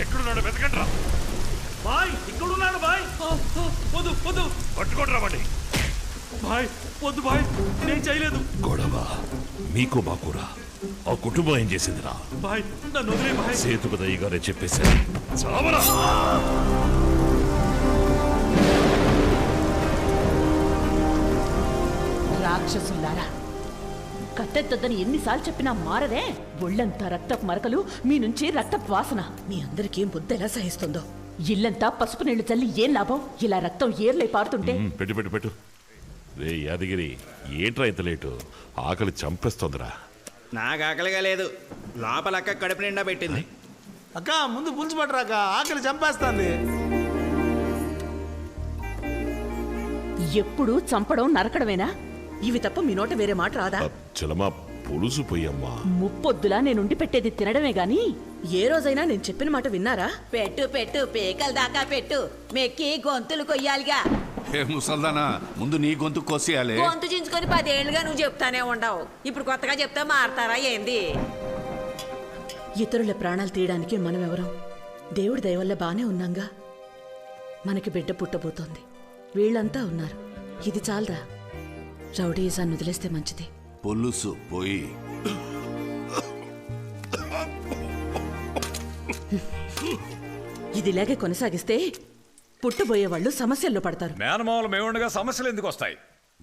ఎక్కడున్నాడు వెతకండి రా బాయ్. ఇక్కడున్నాడు బాయ్. వద్దు వద్దు పట్టుకోండి రావండి బాయ్. వద్దు బాయ్, నేను చేయలేదు. గొడవ మీకు మాకురా. ఆ కుటుంబం ఏం చేసిందిరా? బాయ్ నన్ను వదిలే బాయ్. సేతుపదయ్య గారే చెప్పేశారు. చావరా. రాక్షసులారా, కత్తెత్తొద్దని ఎన్నిసార్లు చెప్పినా మారదే. ఒళ్ళంతా రక్తపు మరకలు, మీ నుంచి రక్తపు వాసన. మీ అందరికీ బుద్ధి ఎలా సహిస్తుందో. ఇల్లంతా పసుపు నీళ్లు చల్లి ఏం లాభం? ఇలా రక్తం ఏర్లై పారుతుంటే. పెట్టు పెట్టు పెట్టు. రే యాదగిరి, ఏంట్రా ఇంత లేటు? ఆకలి చంపేస్తోందిరా. నాకు ఆకలిగా లేదు, లోపలక్క కడుపు నిండా పెట్టింది. అక్క ముందు పులుసు పట్టరాక, ఆకలి చంపేస్తుంది. ఎప్పుడు చంపడం నరకడమేనా? ఇవి తప్ప మీ నోట వేరే మాట రాదా? చలమా పులుసు పోయమ్మా. ముప్పొద్దులా నేనుండి పెట్టేది తినడమే గాని ఏ రోజైనా నేను చెప్పిన మాట విన్నారా? పెట్టు పెట్టు, పేకల దాకా పెట్టు, మెక్కి గొంతులు కొయ్యాలిగా. ఏ ముసల్దానా, ముందు నీ గొంతు కోసేయాలి. గొంతు చించుకొని 10 ఏళ్ళుగా నువ్వు చెప్తానే ఉండవు. ఇప్పుడు కొత్తగా చెప్తే మారతారా ఏంది? ఇతరుల ప్రాణాలు తీయడానికి మనమెవరం? దేవుడి దయవల్ల బానే ఉన్నాంగా. మనకి బిడ్డ పుట్టబోతోంది, వీళ్ళంతా ఉన్నారు. ఇది చాలదా? రౌడీసాన్ని వదిలేస్తే మంచిది. పులుసు పోయి. ఇదిలాగే కొనసాగిస్తే పుట్టబోయే వాళ్ళు సమస్యల్లో పడతారు. మేనమావులు మేముండగా సమస్యలు ఎందుకు వస్తాయి?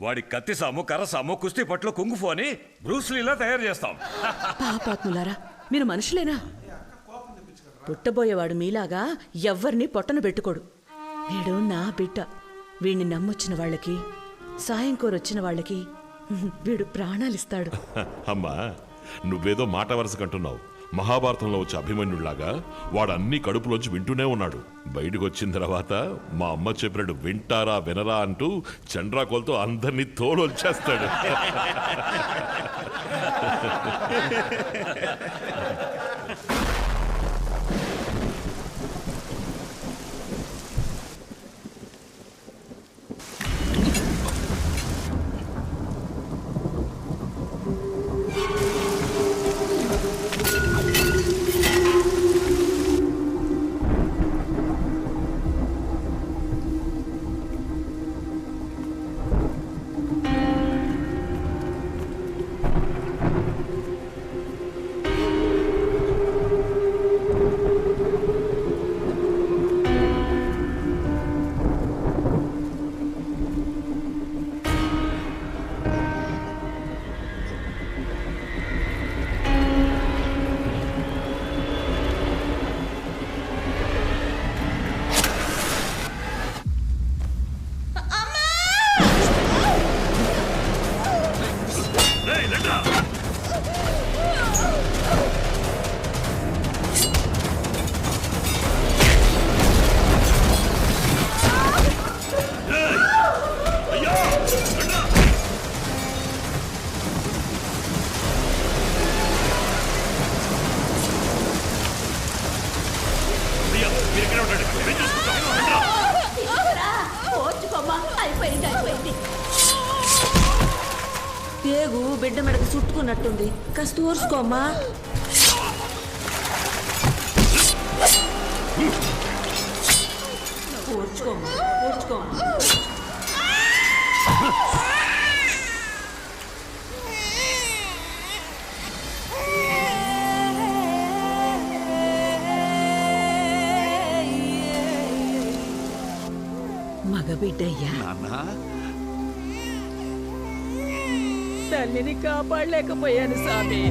వాడి కత్తి సాము, కర్ర సాము, కుస్తీ పట్లు, కుంగుఫు అని బ్రూస్లీలా తయారు చేస్తాం. పాపాత్ములారా, మీరు మనుషులేనా? పుట్టబోయేవాడు మీలాగా ఎవ్వరిని పొట్టన పెట్టుకోడు. వీడు నా బిడ్డ. వీడిని నమ్మొచ్చిన వాళ్ళకి, సాయం కోరొచ్చిన వాళ్ళకి వీడు ప్రాణాలిస్తాడు. అమ్మా, నువ్వేదో మాట వరుస కంటున్నావు. మహాభారతంలో వచ్చే అభిమన్యుడిలాగా వాడు అన్ని కడుపులోంచి వింటూనే ఉన్నాడు. బయటకు వచ్చిన తర్వాత మా అమ్మ చెప్పినట్టు వింటారా వినరా అంటూ చండ్రాకోలతో అందరినీ తోలొచ్చేస్తాడు. పేగు బిడ్డ మెడకు చుట్టుకున్నట్టుంది, కాస్త ఊర్చుకోమ్మా. ఊర్చుకోమ్మా, ఊర్చుకోమ్మా. మగబిడ్డయ్యా, తల్లిని కాపాడలేకపోయాను స్వామి.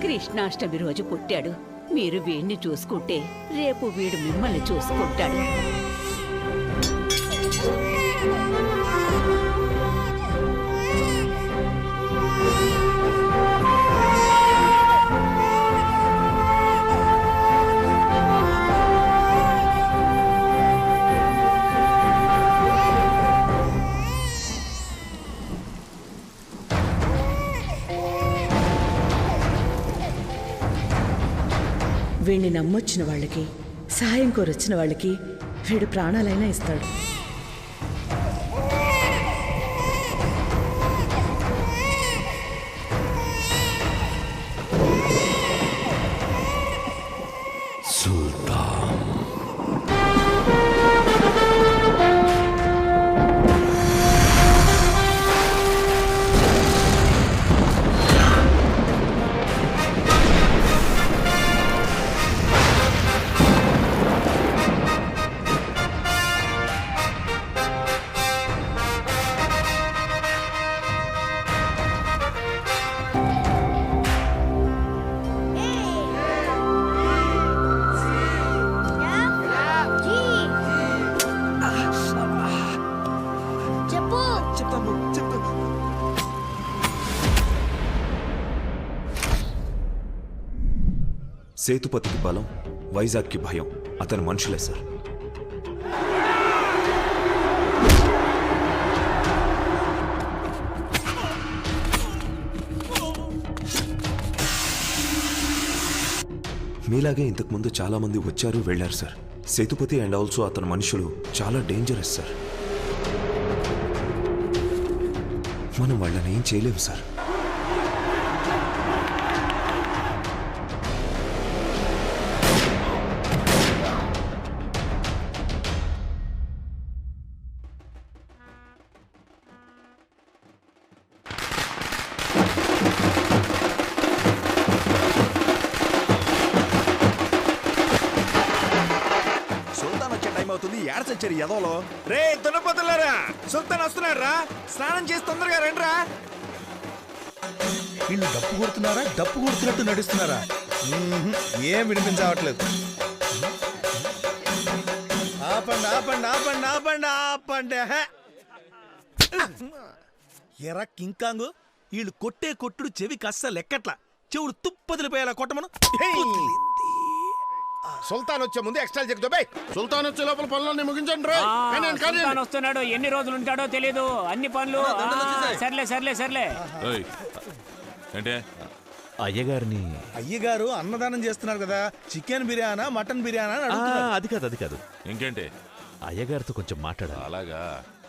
కృష్ణాష్టమి రోజు పుట్టాడు. మీరు వీడిని చూసుకుంటే రేపు వీడు మిమ్మల్ని చూసుకుంటాడు. వీణ్ణి నమ్మొచ్చిన వాళ్ళకి, సహాయం కోరొచ్చిన వాళ్ళకి వీడు ప్రాణాలైనా ఇస్తాడు. సుల్తాన్ సేతుపతికి బలం, వైజాగ్కి భయం అతని మనుషులే సార్. మీలాగే ఇంతకుముందు చాలా మంది వచ్చారు వెళ్ళారు సార్. సేతుపతి అండ్ ఆల్సో అతని మనుషులు చాలా డేంజరస్ సార్. మనం వాళ్ళని ఏం చేయలేము సార్. ఎదవలో రే దున్నపోతులారా, సుల్తాన్ వస్తున్నారా, స్నానం చేసి తొందరగా రండిరా. వీళ్ళు డప్పు కొడుతున్నారా, డప్పు కొడుతున్నట్టు నడుస్తున్నారా? ఏం వినిపించవట్లేదు. ఆపండి ఆపండి ఆపండి ఆపండి ఆపండి. ఎరా కింకాంగు, వీళ్ళు కొట్టే కొట్టుడు చెవి కస్స లెక్కట్లా, చెవుడు తుప్పదిలిపోయేలా కొట్టమను. సుల్తాన్ వచ్చే ముందు ఎక్స్ట్రా చెక్ బై. సుల్తాన్ వచ్చే లోపల పనులన్నీ ముగించండి. సుల్తాన్ వస్తున్నాడు, ఎన్ని రోజులు ఉంటాడో తెలీదు. అన్ని పనులు సర్లే సర్లే సర్లే. అంటే అయ్యగారిని అయ్యగారు అన్నదానం చేస్తున్నారు కదా, చికెన్ బిర్యానా మటన్ బిర్యానా అని అడుగుతున్నారు. అది కాదు ఇంకేంటి అయ్యగారితో కొంచెం మాట్లాడాలి. అలాగా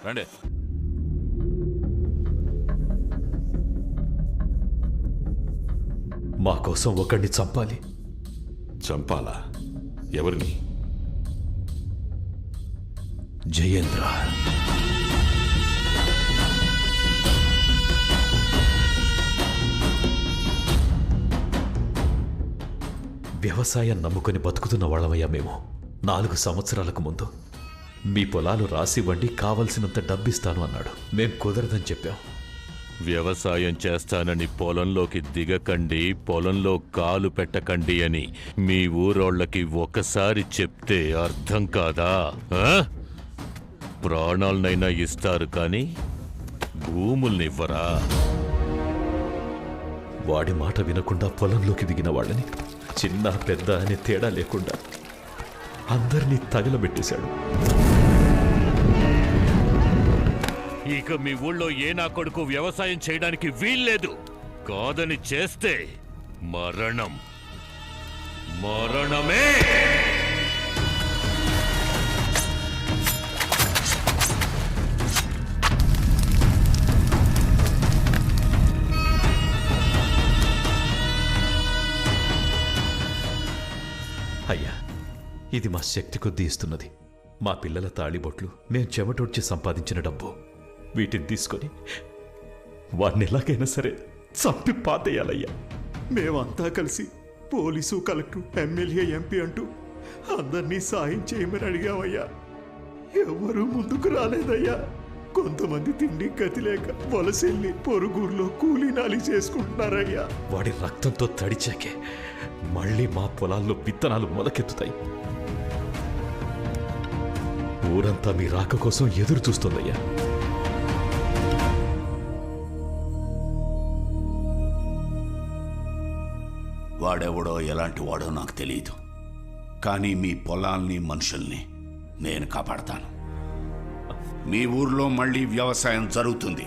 రండి. మా కోసం ఒకడిని చంపాలి. చంపాలా? ఎవరిని? జయేంద్ర. వ్యవసాయం నమ్ముకొని బతుకుతున్న వాళ్ళమయ్యా మేము. 4 సంవత్సరాలకు ముందు మీ పొలాలు రాసివ్వండి, కావలసినంత డబ్బిస్తాను అన్నాడు. మేం కుదరదని చెప్పాం. వ్యవసాయం చేస్తానని పొలంలోకి దిగకండి, పొలంలో కాలు పెట్టకండి అని మీ ఊరోళ్ళకి ఒకసారి చెప్తే అర్థం కాదా? ప్రాణాలనైనా ఇస్తారు కానీ భూముల్నివ్వరా? వాడి మాట వినకుండా పొలంలోకి దిగిన వాళ్ళని చిన్న పెద్ద అనే తేడా లేకుండా అందరినీ తగలబెట్టేశాడు. ఇక మీ ఊళ్ళో ఏ నా కొడుకు వ్యవసాయం చేయడానికి వీల్లేదు. కాదని చేస్తే మరణం, మరణమే. అయ్యా, ఇది మా శక్తి కొద్దీ ఇస్తున్నది. మా పిల్లల తాళిబొట్లు, మేం చెమటొడ్చి సంపాదించిన డబ్బు, వీటిని తీసుకొని వాడిని ఎలాగైనా సరే చంపి పాతేయాలయ్యా. మేమంతా కలిసి పోలీసు, కలెక్టర్, ఎమ్మెల్యే, ఎంపీ అంటూ అందరినీ సాయం చేయమని అడిగామయ్యా. ఎవరూ ముందుకు రాలేదయ్యా. కొంతమంది తిండి గతి లేక వలసెళ్ళి పొరుగురులో కూలీనాలి చేసుకుంటున్నారయ్యా. వాడి రక్తంతో తడిచాకే మళ్ళీ మా పొలాల్లో విత్తనాలు మొలకెత్తుతాయి. ఊరంతా మీ రాక కోసం ఎదురు చూస్తుందయ్యా. వాడెవడో ఎలాంటి వాడో నాకు తెలియదు, కానీ మీ పొలాల్ని మనుషుల్ని నేను కాపాడతాను. మీ ఊర్లో మళ్ళీ వ్యవసాయం జరుగుతుంది,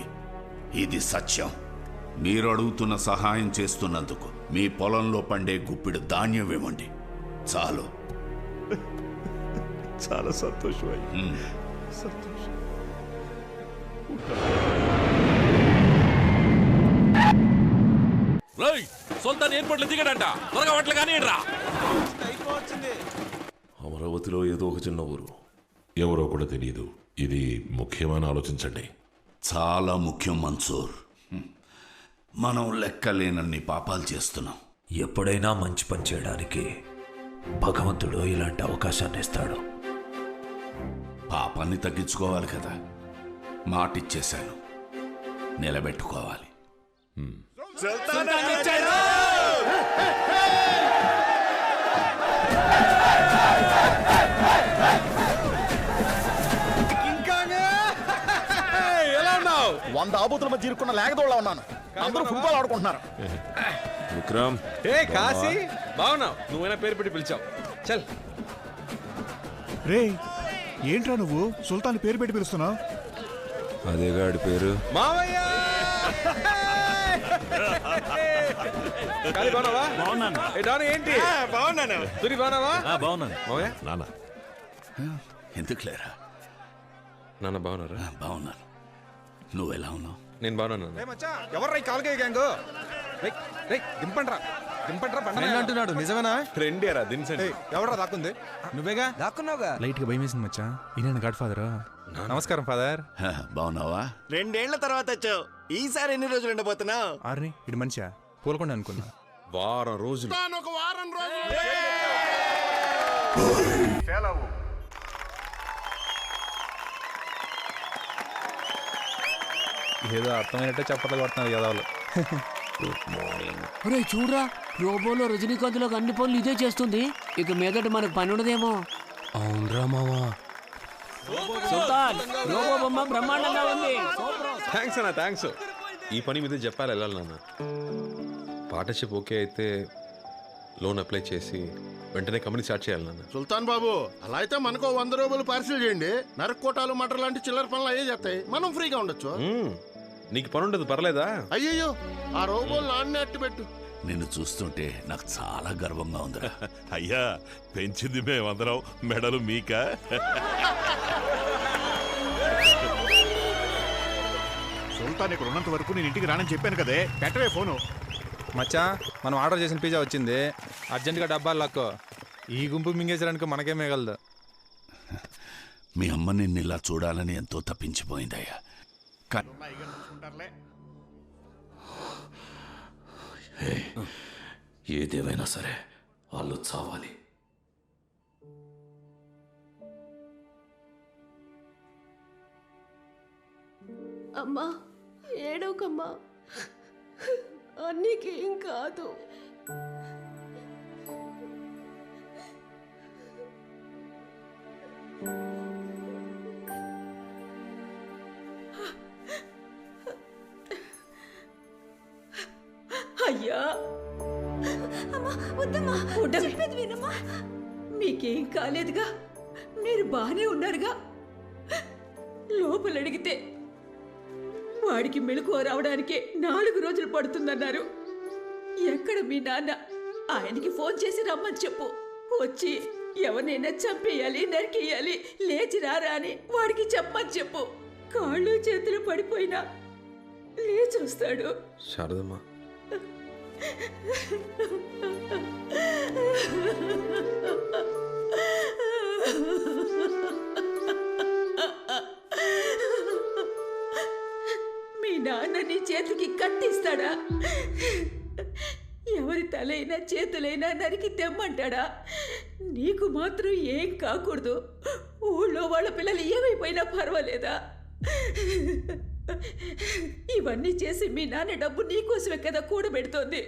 ఇది సత్యం. మీరు అడుగుతున్న సహాయం చేస్తున్నందుకు మీ పొలంలో పండే గుప్పిడు ధాన్యం ఇవ్వండి. చాలు. చాలా సంతోషం అయ్యా. సంతోషం. సుల్తాన్ ఎయిర్పోర్ట్ లో దిగాడంట. త్వరగా వాటిలో కానీ రా. అమరావతిలో ఏదో ఒక చిన్న ఊరు. ఎవరో కూడా తెలియదు. ఇది ముఖ్యమని ఆలోచించండి. చాలా ముఖ్యం మన్సూర్. మనం లెక్కలేనన్ని పాపాలు చేస్తున్నాం. ఎప్పుడైనా మంచి పని చేయడానికి భగవంతుడు ఇలాంటి అవకాశాన్ని ఇస్తాడు. పాపాన్ని తగ్గించుకోవాలి కదా. మాటిచ్చేశాను, నిలబెట్టుకోవాలి. ఎలా ఉన్నావు? 100 ఆబూతుల మధ్య ఇరుక్కున్న లేకదోళ్ళ ఉన్నాను. అందరూ ఫుట్బాల్ ఆడుకుంటున్నారు. విక్రమ్, ఏ కాశీ, బాగున్నావు? నువ్వైనా పేరు పెట్టి పిలిచావు. చల్. రే ఏంట్రా నువ్వు సుల్తాన్ పేరు పెట్టి పిలుస్తున్నావు? అదే గాడి పేరు. మావయ్య బాగున్నావా? బాగున్నాను. ఏంటి? బాగున్నాను. తురి బాగున్నావా? బాగున్నాను. మావయ్య నాన్న, ఎందుకు లేరా? నాన్న బాగున్నారా? బాగున్నాను. నువ్వెలా ఉన్నావు? నేను బాగున్నాను. ఎవర్రా ఈ కాలుకే గ్యాంగ్? దింపండ్రా అంటున్నాడు. నిజమేనా? ట్రెండేరా దించండి. ఎవరా దాక్కుంది? నువ్వేగా దాక్కున్నావుగా. లైట్ గా భయం వేసింది మచ్చా. ఈయన గాడ్ ఫాదర్. నమస్కారం ఫాదర్. బాగున్నావా? 2 ఏళ్ల తర్వాత వచ్చావు. ఈసారి ఎన్ని రోజులు ఉండబోతున్నావు? ఆర్ని ఇటు మనిషా కోలుకోండి అనుకున్నా. వారం రోజులు. ఏదో అర్థమైనట్టే చెప్పట్లు కొడుతున్నారు యదవులు. చూడరా, రోబోలో రజనీకాంత్లో అన్ని పనులు ఇదే చేస్తుంది. ఇక మీదట మనకు పని ఉండదేమో. అవునరా మావా. సుల్తాన్, రోబో బొమ్మ బ్రహ్మాండంగా ఉంది. థ్యాంక్స్ అన్న, థ్యాంక్స్. ఈ పని మీద చెప్పాలి వెళ్ళాలి నాన్న. పార్ట్నర్షిప్ ఓకే అయితే లోన్ అప్లై చేసి వెంటనే కంపెనీ స్టార్ట్ చేయాలి నాన్న. సుల్తాన్ బాబు, అలా అయితే మనకు 100 రూపాయలు పార్సిల్ చేయండి. నరక్కోటాలు మటర్ లాంటి చిల్లర పనులు అయ్యే చేస్తాయి. మనం ఫ్రీగా ఉండొచ్చు. నీకు పని ఉండదు, పర్లేదా? అయ్యయ్యో, ఆ రోబోలు నాన్నే అట్టు పెట్టు. నిన్ను చూస్తుంటే నాకు చాలా గర్వంగా ఉందిరా. అయ్యా, పెంచింది మేమందరం, మెడలు మీక. సుల్తాన్ ఇక్కడ ఉన్నంత వరకు నేను ఇంటికి రానని చెప్పాను కదే. పెట్టవే ఫోను. మచ్చా, మనం ఆర్డర్ చేసిన పిజ్జా వచ్చింది. అర్జెంటుగా డబ్బాలు లక్కో. ఈ గుంపు మింగేసడానికి మనకే మిగలదు. మీ అమ్మ నిన్ను ఇలా చూడాలని ఎంతో తప్పించిపోయిందయ్యా. ఏదేమైనా సరే వాళ్ళు చావాలి. అమ్మా, ఏడవకమ్మా, అన్నికేం కాదు. అయ్యా, మీకేం కాలేదుగా, మీరు బానే ఉన్నారుగా. లోపల అడిగితే వాడికి మెలకువ రావడానికే 4 రోజులు పడుతుందన్నారు. ఎక్కడ మీ నాన్న? ఆయనకి ఫోన్ చేసి రమ్మని చెప్పు. వచ్చి ఎవరినైనా చంపేయాలి, నరికేయాలి, లేచి రారా అని వాడికి చెప్పమని చెప్పు. కాళ్ళు చేతులు పడిపోయినా లేచి వస్తాడు. శారదమ్మా, మీ నాన్న నీ చేతికి కత్తిస్తాడా? ఎవరి తలైనా చేతులైనా నరికి తెమ్మంటాడా? నీకు మాత్రం ఏం కాకూడదు. ఊళ్ళో వాళ్ళ పిల్లలు ఏమైపోయినా పర్వాలేదా? ఇవన్నీ చేసి మీ నాన్న డబ్బు నీకోసమే కదా కూడబెడుతోంది.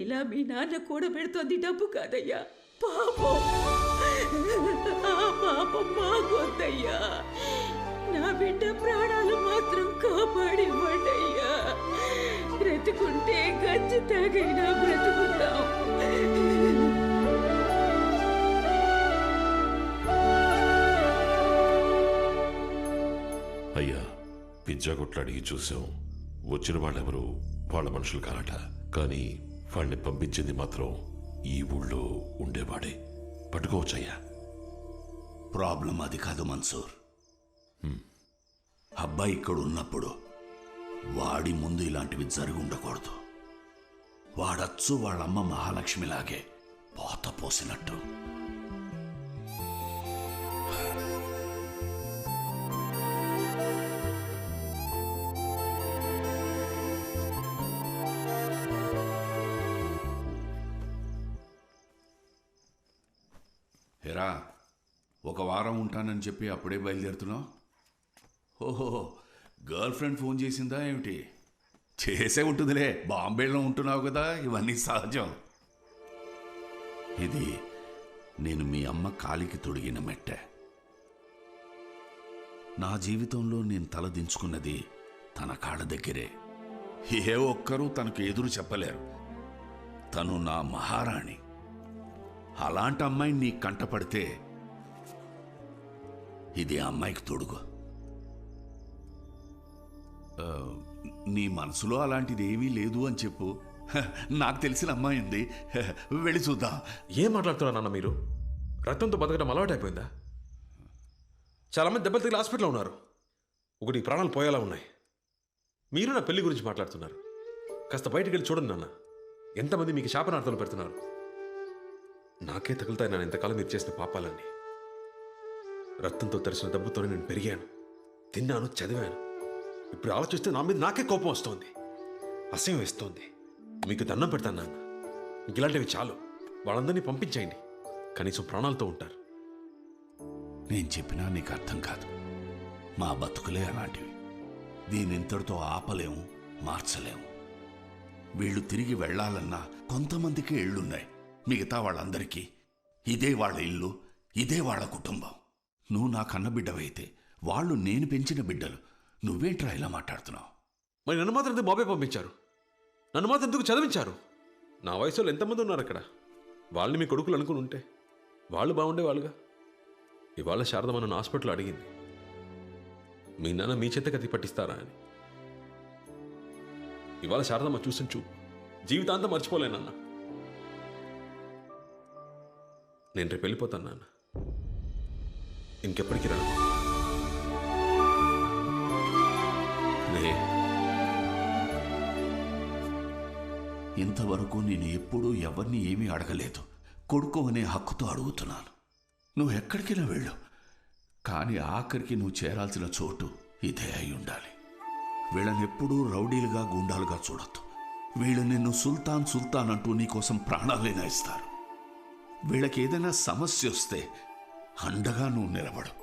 ఇలా మీ నాన్న కూడబెడుతోంది డబ్బు కాదయ్యా, పాపం. ఆ పాపం మాకొద్దయ్యా. నా బిడ్డ ప్రాణాలు మాత్రం కాపాడివ్వండి అయ్యా. బ్రతుకుంటే గచ్చి తాగైనా బ్రతుకుతాం. అయ్యా, పిజ్జా కొట్లు అడిగి చూసాం. వచ్చిన వాళ్ళెవరు వాళ్ళ మనుషులు కారట. కానీ వాడిని పంపించింది మాత్రం ఈ ఊళ్ళో ఉండేవాడే. పట్టుకోవచ్చయ్యా. ప్రాబ్లం అది కాదు మన్సూర్. అబ్బాయి ఇక్కడ ఉన్నప్పుడు వాడి ముందు ఇలాంటివి జరిగి ఉండకూడదు. వాడచ్చు వాళ్ళమ్మ మహాలక్ష్మిలాగే పోత పోసినట్టు. ఎరా, ఒక వారం ఉంటానని చెప్పి అప్పుడే బయలుదేరుతున్నావు? ఓహో, గర్ల్ ఫ్రెండ్ ఫోన్ చేసిందా ఏమిటి? చేసే ఉంటుందిలే, బాంబేలో ఉంటున్నావు కదా, ఇవన్నీ సహజం. ఇది నేను మీ అమ్మ కాలికి తొడిగిన మెట్టె. నా జీవితంలో నేను తలదించుకున్నది తన కాళ్ళ దగ్గరే. ఏ ఒక్కరూ తనకు ఎదురు చెప్పలేరు. తను నా మహారాణి. అలాంటి అమ్మాయిని నీ కంటపడితే ఇది ఆ అమ్మాయికి తొడుగు. నీ మనసులో అలాంటిది ఏమీ లేదు అని చెప్పు. నాకు తెలిసిన అమ్మాయి ఉంది, వెళ్ళి చూద్దాం. ఏం మాట్లాడుతున్నారు నాన్న మీరు? రక్తంతో బతకడం అలవాటైపోయిందా? చాలామంది దెబ్బలు తగిలి హాస్పిటల్లో ఉన్నారు. ఒకటి ప్రాణాలు పోయేలా ఉన్నాయి. మీరు నా పెళ్లి గురించి మాట్లాడుతున్నారు. కాస్త బయటికి వెళ్ళి చూడండి నాన్న. ఎంతమంది మీకు శాపనార్థాలు పెడుతున్నారు. నాకే తగులుతాయి నేను ఇంతకాలం మీరు చేసిన పాపాలన్నీ. రక్తంతో తెరిచిన డబ్బుతోనే నేను పెరిగాను, తిన్నాను, చదివాను. ఇప్పుడు ఆలోచిస్తే నా మీద నాకే కోపం వస్తోంది, అసహ్యం వేస్తోంది. మీకు దండం పెడతాను నాన్న, మీకు ఇలాంటివి చాలు. వాళ్ళందరినీ పంపించేయండి, కనీసం ప్రాణాలతో ఉంటారు. నేను చెప్పినా నీకు అర్థం కాదు. మా బతుకులే అలాంటివి. దీనింతటితో ఆపలేము, మార్చలేము. వీళ్ళు తిరిగి వెళ్లాలన్నా కొంతమందికి ఇళ్లున్నాయి. మిగతా వాళ్ళందరికీ ఇదే వాళ్ళ ఇల్లు, ఇదే వాళ్ళ కుటుంబం. నువ్వు నా కన్నబిడ్డవైతే వాళ్ళు నేను పెంచిన బిడ్డలు. నువ్వేంట్రా ఇలా మాట్లాడుతున్నావు? మరి నన్ను మాత్రం ఎందుకు బాబాయ్ పంపించారు? నన్ను మాత్రం ఎందుకు చదివించారు? నా వయసులో ఎంతమంది ఉన్నారు అక్కడ? వాళ్ళని మీ కొడుకులు అనుకుని ఉంటే వాళ్ళు బాగుండేవాళ్ళుగా. ఇవాళ శారదమ్మ నన్ను హాస్పిటల్లో అడిగింది, మీ నాన్న మీ చేత కత్తి పట్టిస్తారా అని. ఇవాళ శారదమ్మ చూసిన చూపు జీవితాంతం మర్చిపోలేనన్నా. నేను రేపు వెళ్ళిపోతాను నాన్న, ఇంకెప్పటికీ రాను. ఇంతవరకు నేను ఎప్పుడూ ఎవరిని ఏమీ అడగలేదు. కొడుకు అనే హక్కుతో అడుగుతున్నాను. నువ్వు ఎక్కడికైనా వెళ్ళు, కానీ ఆఖరికి నువ్వు చేరాల్సిన చోటు ఇదే అయి ఉండాలి. వీళ్ళనెప్పుడూ రౌడీలుగా, గుండాలుగా చూడొద్దు. వీళ్ళు నిన్ను సుల్తాన్ సుల్తాన్ అంటూ నీకోసం ప్రాణాలైనా ఇస్తారు. వీళ్ళకి ఏదైనా సమస్య వస్తే అండగా నువ్వు నిలబడు.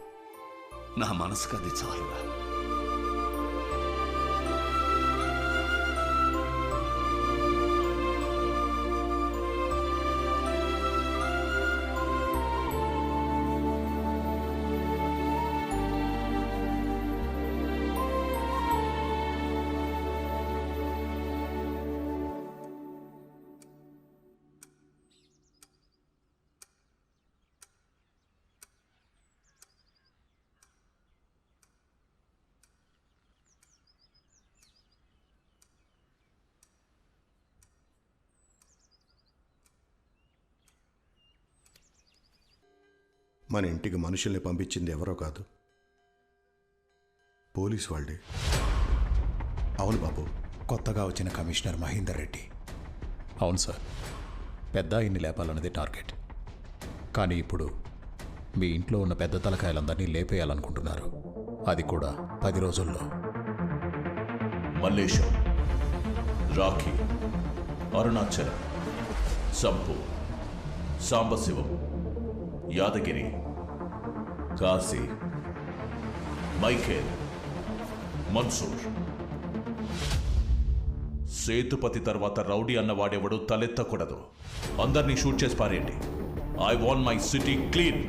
నా మనసుకు అది చాలుగా. మన ఇంటికి మనుషుల్ని పంపించింది ఎవరో కాదు, పోలీస్ వాళ్ళే. అవును బాబు, కొత్తగా వచ్చిన కమిషనర్ మహేందర్ రెడ్డి. అవును సార్, పెద్ద ఇన్ని లేపాలన్నది టార్గెట్. కానీ ఇప్పుడు మీ ఇంట్లో ఉన్న పెద్ద తలకాయలందరినీ లేపేయాలనుకుంటున్నారు. అది కూడా 10 రోజుల్లో. మల్లేశం, రాఖీ, అరుణాచలం, సంపు, సాంబశివం, యాదగిరి, కాశీ, మైఖేల్, మన్సూర్. సేతుపతి తర్వాత రౌడీ అన్నవాడెవడు తలెత్తకూడదు. అందరినీ షూట్ చేసి పారేయండి. I want my city clean.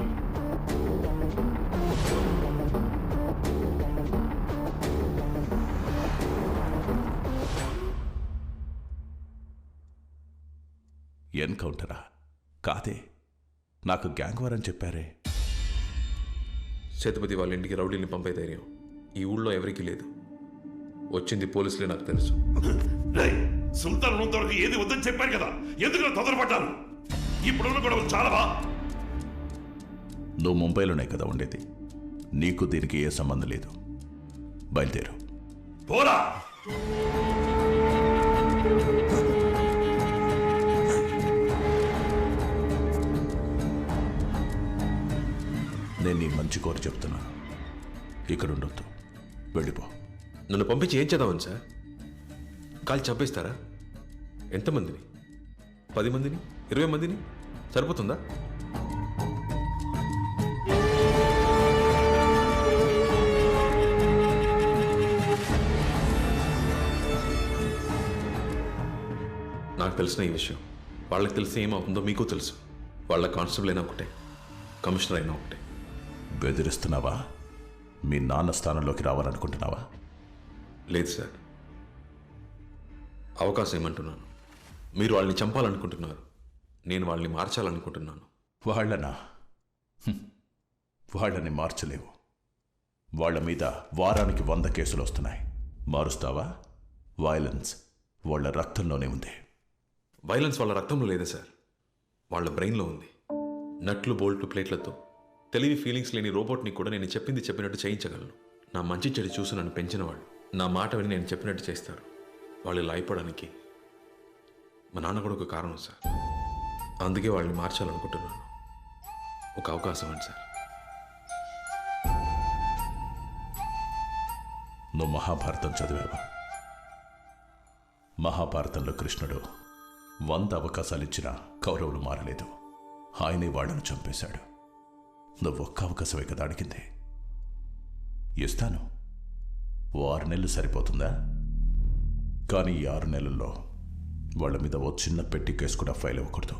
ఎన్కౌంటరా? కాదే, నాకు గ్యాంగ్ వార్ అని చెప్పారే. సేతుపతి వాళ్ళ ఇంటికి రౌడీని పంపే ధైర్యం ఈ ఊళ్ళో ఎవరికీ లేదు. వచ్చింది పోలీసులే, నాకు తెలుసు. సుల్తాన్ ఉన్నంతవరకు ఏది వద్దని చెప్పారు కదా, ఎందుకు తొందరపడ్డారు? ఇప్పుడున్న గొడవలు చాలవా? నువ్వు ముంబైలోనే కదా ఉండేది, నీకు దీనికి ఏ సంబంధం లేదు. బయలుదేరు. పోరా. నేను నీ మంచి కోరి చెప్తున్నా, ఇక్కడ ఉండొద్దు, వెళ్ళిపో. నన్ను పంపించి ఏం చేద్దామని సార్? కాల్ చంపేస్తారా? ఎంతమందిని? 10 మందిని, 20 మందిని సరిపోతుందా? నాకు తెలిసిన ఈ విషయం వాళ్ళకి తెలిసి ఏమవుతుందో మీకు తెలుసు. వాళ్ళ కానిస్టేబుల్ అయినా ఒకటే, కమిషనర్ అయినా ఒకటే. బెదిరిస్తున్నావా? మీ నాన్న స్థానంలోకి రావాలనుకుంటున్నావా? లేదు సార్, అవకాశం ఏమంటున్నాను. మీరు వాళ్ళని చంపాలనుకుంటున్నారు, నేను వాళ్ళని మార్చాలనుకుంటున్నాను. వాళ్ళనా? వాళ్ళని మార్చలేవు. వాళ్ళ మీద వారానికి 100 కేసులు వస్తున్నాయి. మారుస్తావా? వైలెన్స్ వాళ్ళ రక్తంలోనే ఉంది. వైలెన్స్ వాళ్ళ రక్తంలో లేదా సార్, వాళ్ళ బ్రెయిన్లో ఉంది. నట్లు బోల్టు ప్లేట్లతో తెలివి ఫీలింగ్స్ లేని రోబోట్ని కూడా నేను చెప్పింది చెప్పినట్టు చేయించగలను. నా మంచి చెడు చూసి నన్ను పెంచిన వాళ్ళు నా మాట విని నేను చెప్పినట్టు చేస్తారు. వాళ్ళు ఇలా అయిపోవడానికి మా నాన్న కూడా ఒక కారణం సార్. అందుకే వాళ్ళని మార్చాలనుకుంటున్నాను. ఒక అవకాశం అండి సార్. నువ్వు మహాభారతం చదివావా? మహాభారతంలో కృష్ణుడు 100 అవకాశాలు ఇచ్చినా కౌరవులు మారలేదు. ఆయనే వాళ్ళను చంపేశాడు. నువ్వు ఒక్క అవకాశమే కదా అడిగింది. ఇస్తాను. 6 నెలలు సరిపోతుందా? కానీ ఈ 6 నెలల్లో వాళ్ళ మీద ఓ చిన్న పెట్టి కేసు కూడా ఫైల్ అవ్వకూడదు.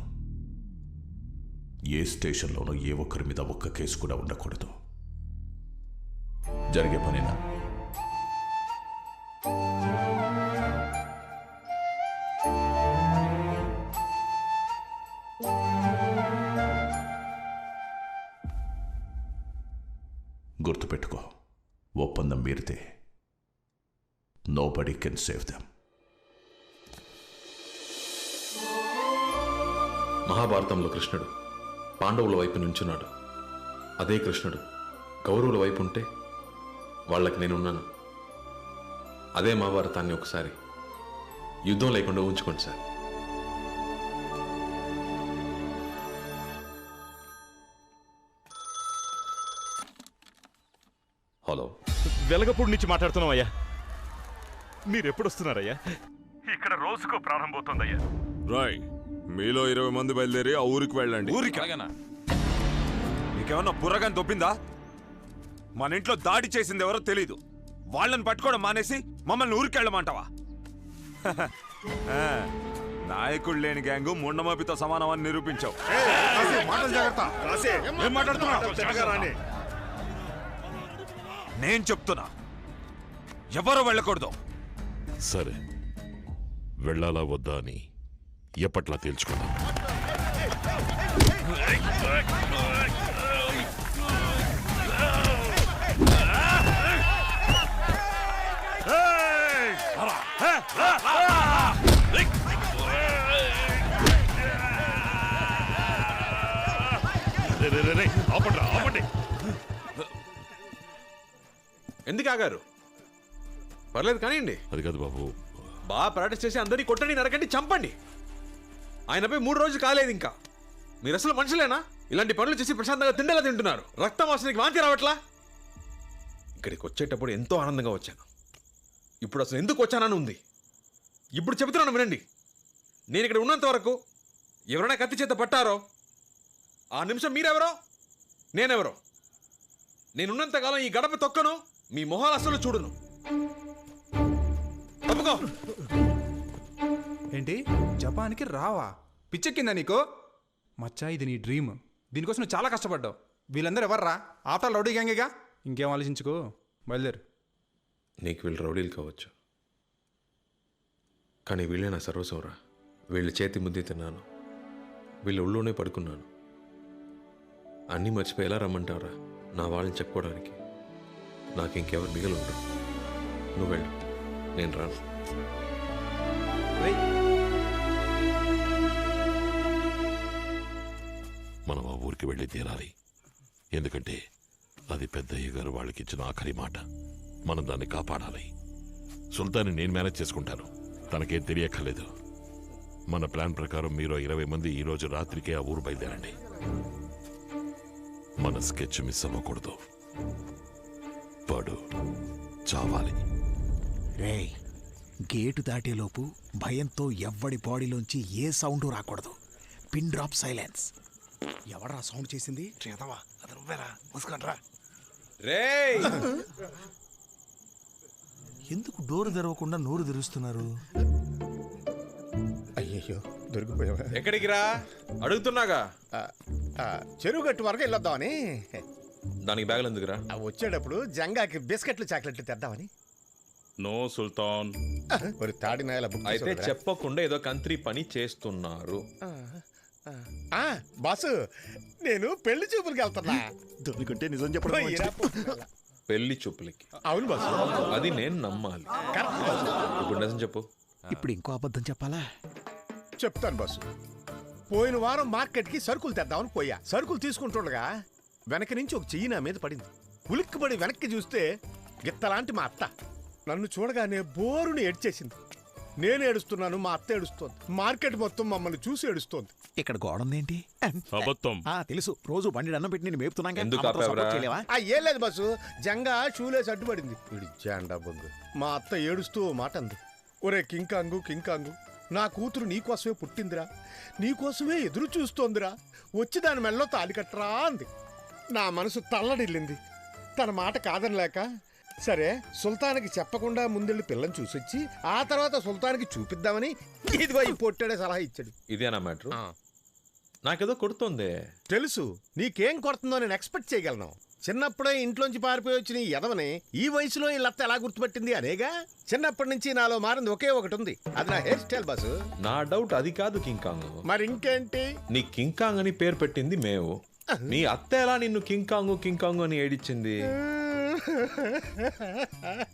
ఏ స్టేషన్లోనూ ఏ ఒక్కరి మీద ఒక్క కేసు కూడా ఉండకూడదు. జరిగే పనేనా? గుర్తుపెట్టుకో, ఒప్పందం మీరితే నోబడీ కెన్ సేవ్ దెమ్. మహాభారతంలో కృష్ణుడు పాండవుల వైపు నుంచున్నాడు. అదే కృష్ణుడు కౌరవుల వైపు ఉంటే వాళ్ళకి నేనున్నాను. అదే మహాభారతాన్ని ఒకసారి యుద్ధం లేకుండా ఉంచుకోండి సార్. హలో, వెలగపూడి నుంచి మాట్లాడుతున్నాం అయ్యా. మీరెప్పుడు వస్తున్నారయ్యా? ఇక్కడ రోజుకో ప్రాణం పోతుందయ్యా. రాయ్, మీలో 20 మంది బయలుదేరి ఆ ఊరికి వెళ్ళండి. ఊరికి నీకేమన్నా పుర్రగాని దొబ్బిందా? మన ఇంట్లో దాడి చేసింది ఎవరో తెలీదు. వాళ్ళని పట్టుకోవడం మానేసి మమ్మల్ని ఊరికి వెళ్ళమంటావా? నాయకుడు లేని గ్యాంగు ముండమాపితో సమానమని నిరూపించావు. నేను చెప్తున్నా, ఎవరు వెళ్ళకూడదు. సరే, వెళ్ళాలా వద్దా అని ఎప్పట్లా తేల్చుకుందాం. ఎందుకు ఆగారు? పర్లేదు కానివ్వండి. అది కాదు బాబు, బాగా ప్రాక్టీస్ చేసి అందరినీ కొట్టండి, నరకండి, చంపండి. ఆయనపై 3 రోజులు కాలేదు ఇంకా. మీరు అసలు మనుషులేనా? ఇలాంటి పనులు చేసి ప్రశాంతంగా తిండేలా తింటున్నారు. రక్తం వాసనకి వాంతి రావట్లా? ఇక్కడికి వచ్చేటప్పుడు ఎంతో ఆనందంగా వచ్చాను. ఇప్పుడు అసలు ఎందుకు వచ్చానని ఉంది. ఇప్పుడు చెబుతున్నాను వినండి. నేను ఇక్కడ ఉన్నంత వరకు ఎవరైనా కత్తి చేత పట్టారో ఆ నిమిషం మీరెవరో నేనెవరో. నేనున్నంతకాలం ఈ గడప తొక్కను, మీ మొహాలు అసలు చూడును. తప్పుకో. ఏంటి, జపాన్కి రావా? పిచ్చెక్కిందా నీకు? మచ్చా, ఇది నీ డ్రీమ్. దీనికోసం నువ్వు చాలా కష్టపడ్డావు. వీళ్ళందరూ ఎవర్రా? ఆఫ్టర్ రౌడీ గ్యాంగేగా. ఇంకేం ఆలోచించుకో, బయలుదేరు. నీకు వీళ్ళు రౌడీలు కావచ్చు, కానీ వీళ్ళే నా సర్వస్వంరా. వీళ్ళ చేతి ముద్ది తిన్నాను, వీళ్ళ ఒళ్ళోనే పడుకున్నాను. అన్నీ మర్చిపోయి ఎలా రమ్మంటారా నా వాళ్ళని చెప్పుకోవడానికి? నాకు ఇంకెవరు మిగిలి ఉండరు. నువ్వు వెళ్ళు, నేను రాను. ఊరికి వెళ్ళి తీరాలి. ఎందుకంటే అది పెద్దయ్య గారు వాళ్ళకిచ్చిన ఆఖరి మాట. మనం దాన్ని కాపాడాలి. సుల్తాన్ని నేను మేనేజ్ చేసుకుంటాను, తనకేం తెలియక్కర్లేదు. మన ప్లాన్ ప్రకారం మీరు 20 మంది ఈ రోజు రాత్రికే ఆ ఊరు బయలుదేరండి. మన స్కెచ్ మిస్ అవ్వకూడదు. వాడు చావాలి. రేయ్, గేటు దాటేలోపు భయంతో ఎవ్వడి బాడీలోంచి ఏ సౌండ్ రాకూడదు. Pin drop silence. ఎవడరా సౌండ్ చేసింది? చేతవా? అది నువ్వేరా? మూసుకొనిరా. రేయ్, ఎందుకు డోరు తెరవకుండా నోరు తెరుస్తున్నారు? అయ్యయ్యో, దొరికిపోయావా? ఎక్కడికి రా? అడుగుతున్నాగా. చెరువు గట్టు వరకు వెళ్ళొద్దామని. దానికి బ్యాగులు ఎందుకురా? వచ్చేటప్పుడు జంగాకి బిస్కెట్లు చాక్లెట్లు తెద్దామని. నో సుల్తాన్. మరి తాడి నాయల బుక్ అయితే చెప్పకుండా ఏదో కంత్రి పని చేస్తున్నారు. బాసు, నేను పెళ్లి చూపులకు వెళ్తున్నా. దొరికింటే నిజం చెప్పడం. పెళ్లి చూపులకి? అవును బాసు. అది నేను నమ్మాలి. ఇప్పుడు నిజం చెప్పు. ఇప్పుడు ఇంకో అబద్ధం చెప్పాలా? చెప్తాను బాసు. పోయిన వారం మార్కెట్కి సరుకులు తెద్దామని పోయా. సరుకులు తీసుకుంటుండగా వెనక నుంచి ఒక చెయ్యి నా మీద పడింది. ఉలిక్కిపడి వెనక్కి చూస్తే గిత్తలాంటి మా అత్త నన్ను చూడగానే బోరుని ఏడ్చేసింది. నేను ఏడుస్తున్నాను, మా అత్త ఏడుస్తోంది. మార్కెట్ మొత్తం మమ్మల్ని చూసి ఏడుస్తోంది. ఇక్కడ గోడ ఉందేంటి? అబద్ధం. తెలుసు, రోజు బండి అన్నం పెట్టి నేను మేపుతున్నాగా. ఏం లేదు బస్సు, జంగా షూలేసి అడ్డుపడింది. జాండా బొంగు. మా అత్త ఏడుస్తూ మాట అంది, ఒరే కింకాంగు కింకాంగు, నా కూతురు నీకోసమే పుట్టిందిరా, నీకోసమే ఎదురు చూస్తోందిరా, వచ్చి దాని మెళ్ళలో తాలి కట్టరా అంది. నా మనసు తల్లడిల్లింది. తన మాట కాదనలేక, సరే సుల్తాన్కి చెప్పకుండా ముందెళ్ళి పిల్లని చూసొచ్చి ఆ తర్వాత సుల్తాన్కి చూపిద్దామని ఇదిగో ఈ పొట్టాడే సలహా ఇచ్చాడు. ఇదేనా మ్యాటర్? నాకేదో కొడుతోంది. తెలుసు, నీకేం కొడుతుందో నేను ఎక్స్పెక్ట్ చేయగలను. చిన్నప్పుడే ఇంట్లోంచి పారిపోయి వచ్చిన ఈ ఎదవని ఈ వయసులో ఈ లత్త ఎలా గుర్తుపట్టింది అనేగా. చిన్నప్పటి నుంచి నాలో మారింది ఒకే ఒకటి ఉంది, అది నా హెయిర్ స్టైల్ బాసు. నా డౌట్ అది కాదు కింకాంగ్. మరి ఇంకేంటి? నీ కింకాంగ్ అని పేరు పెట్టింది మేము. నీ అత్త ఎలా నిన్ను కింకాంగు కింకాంగు అని ఏడిచ్చింది?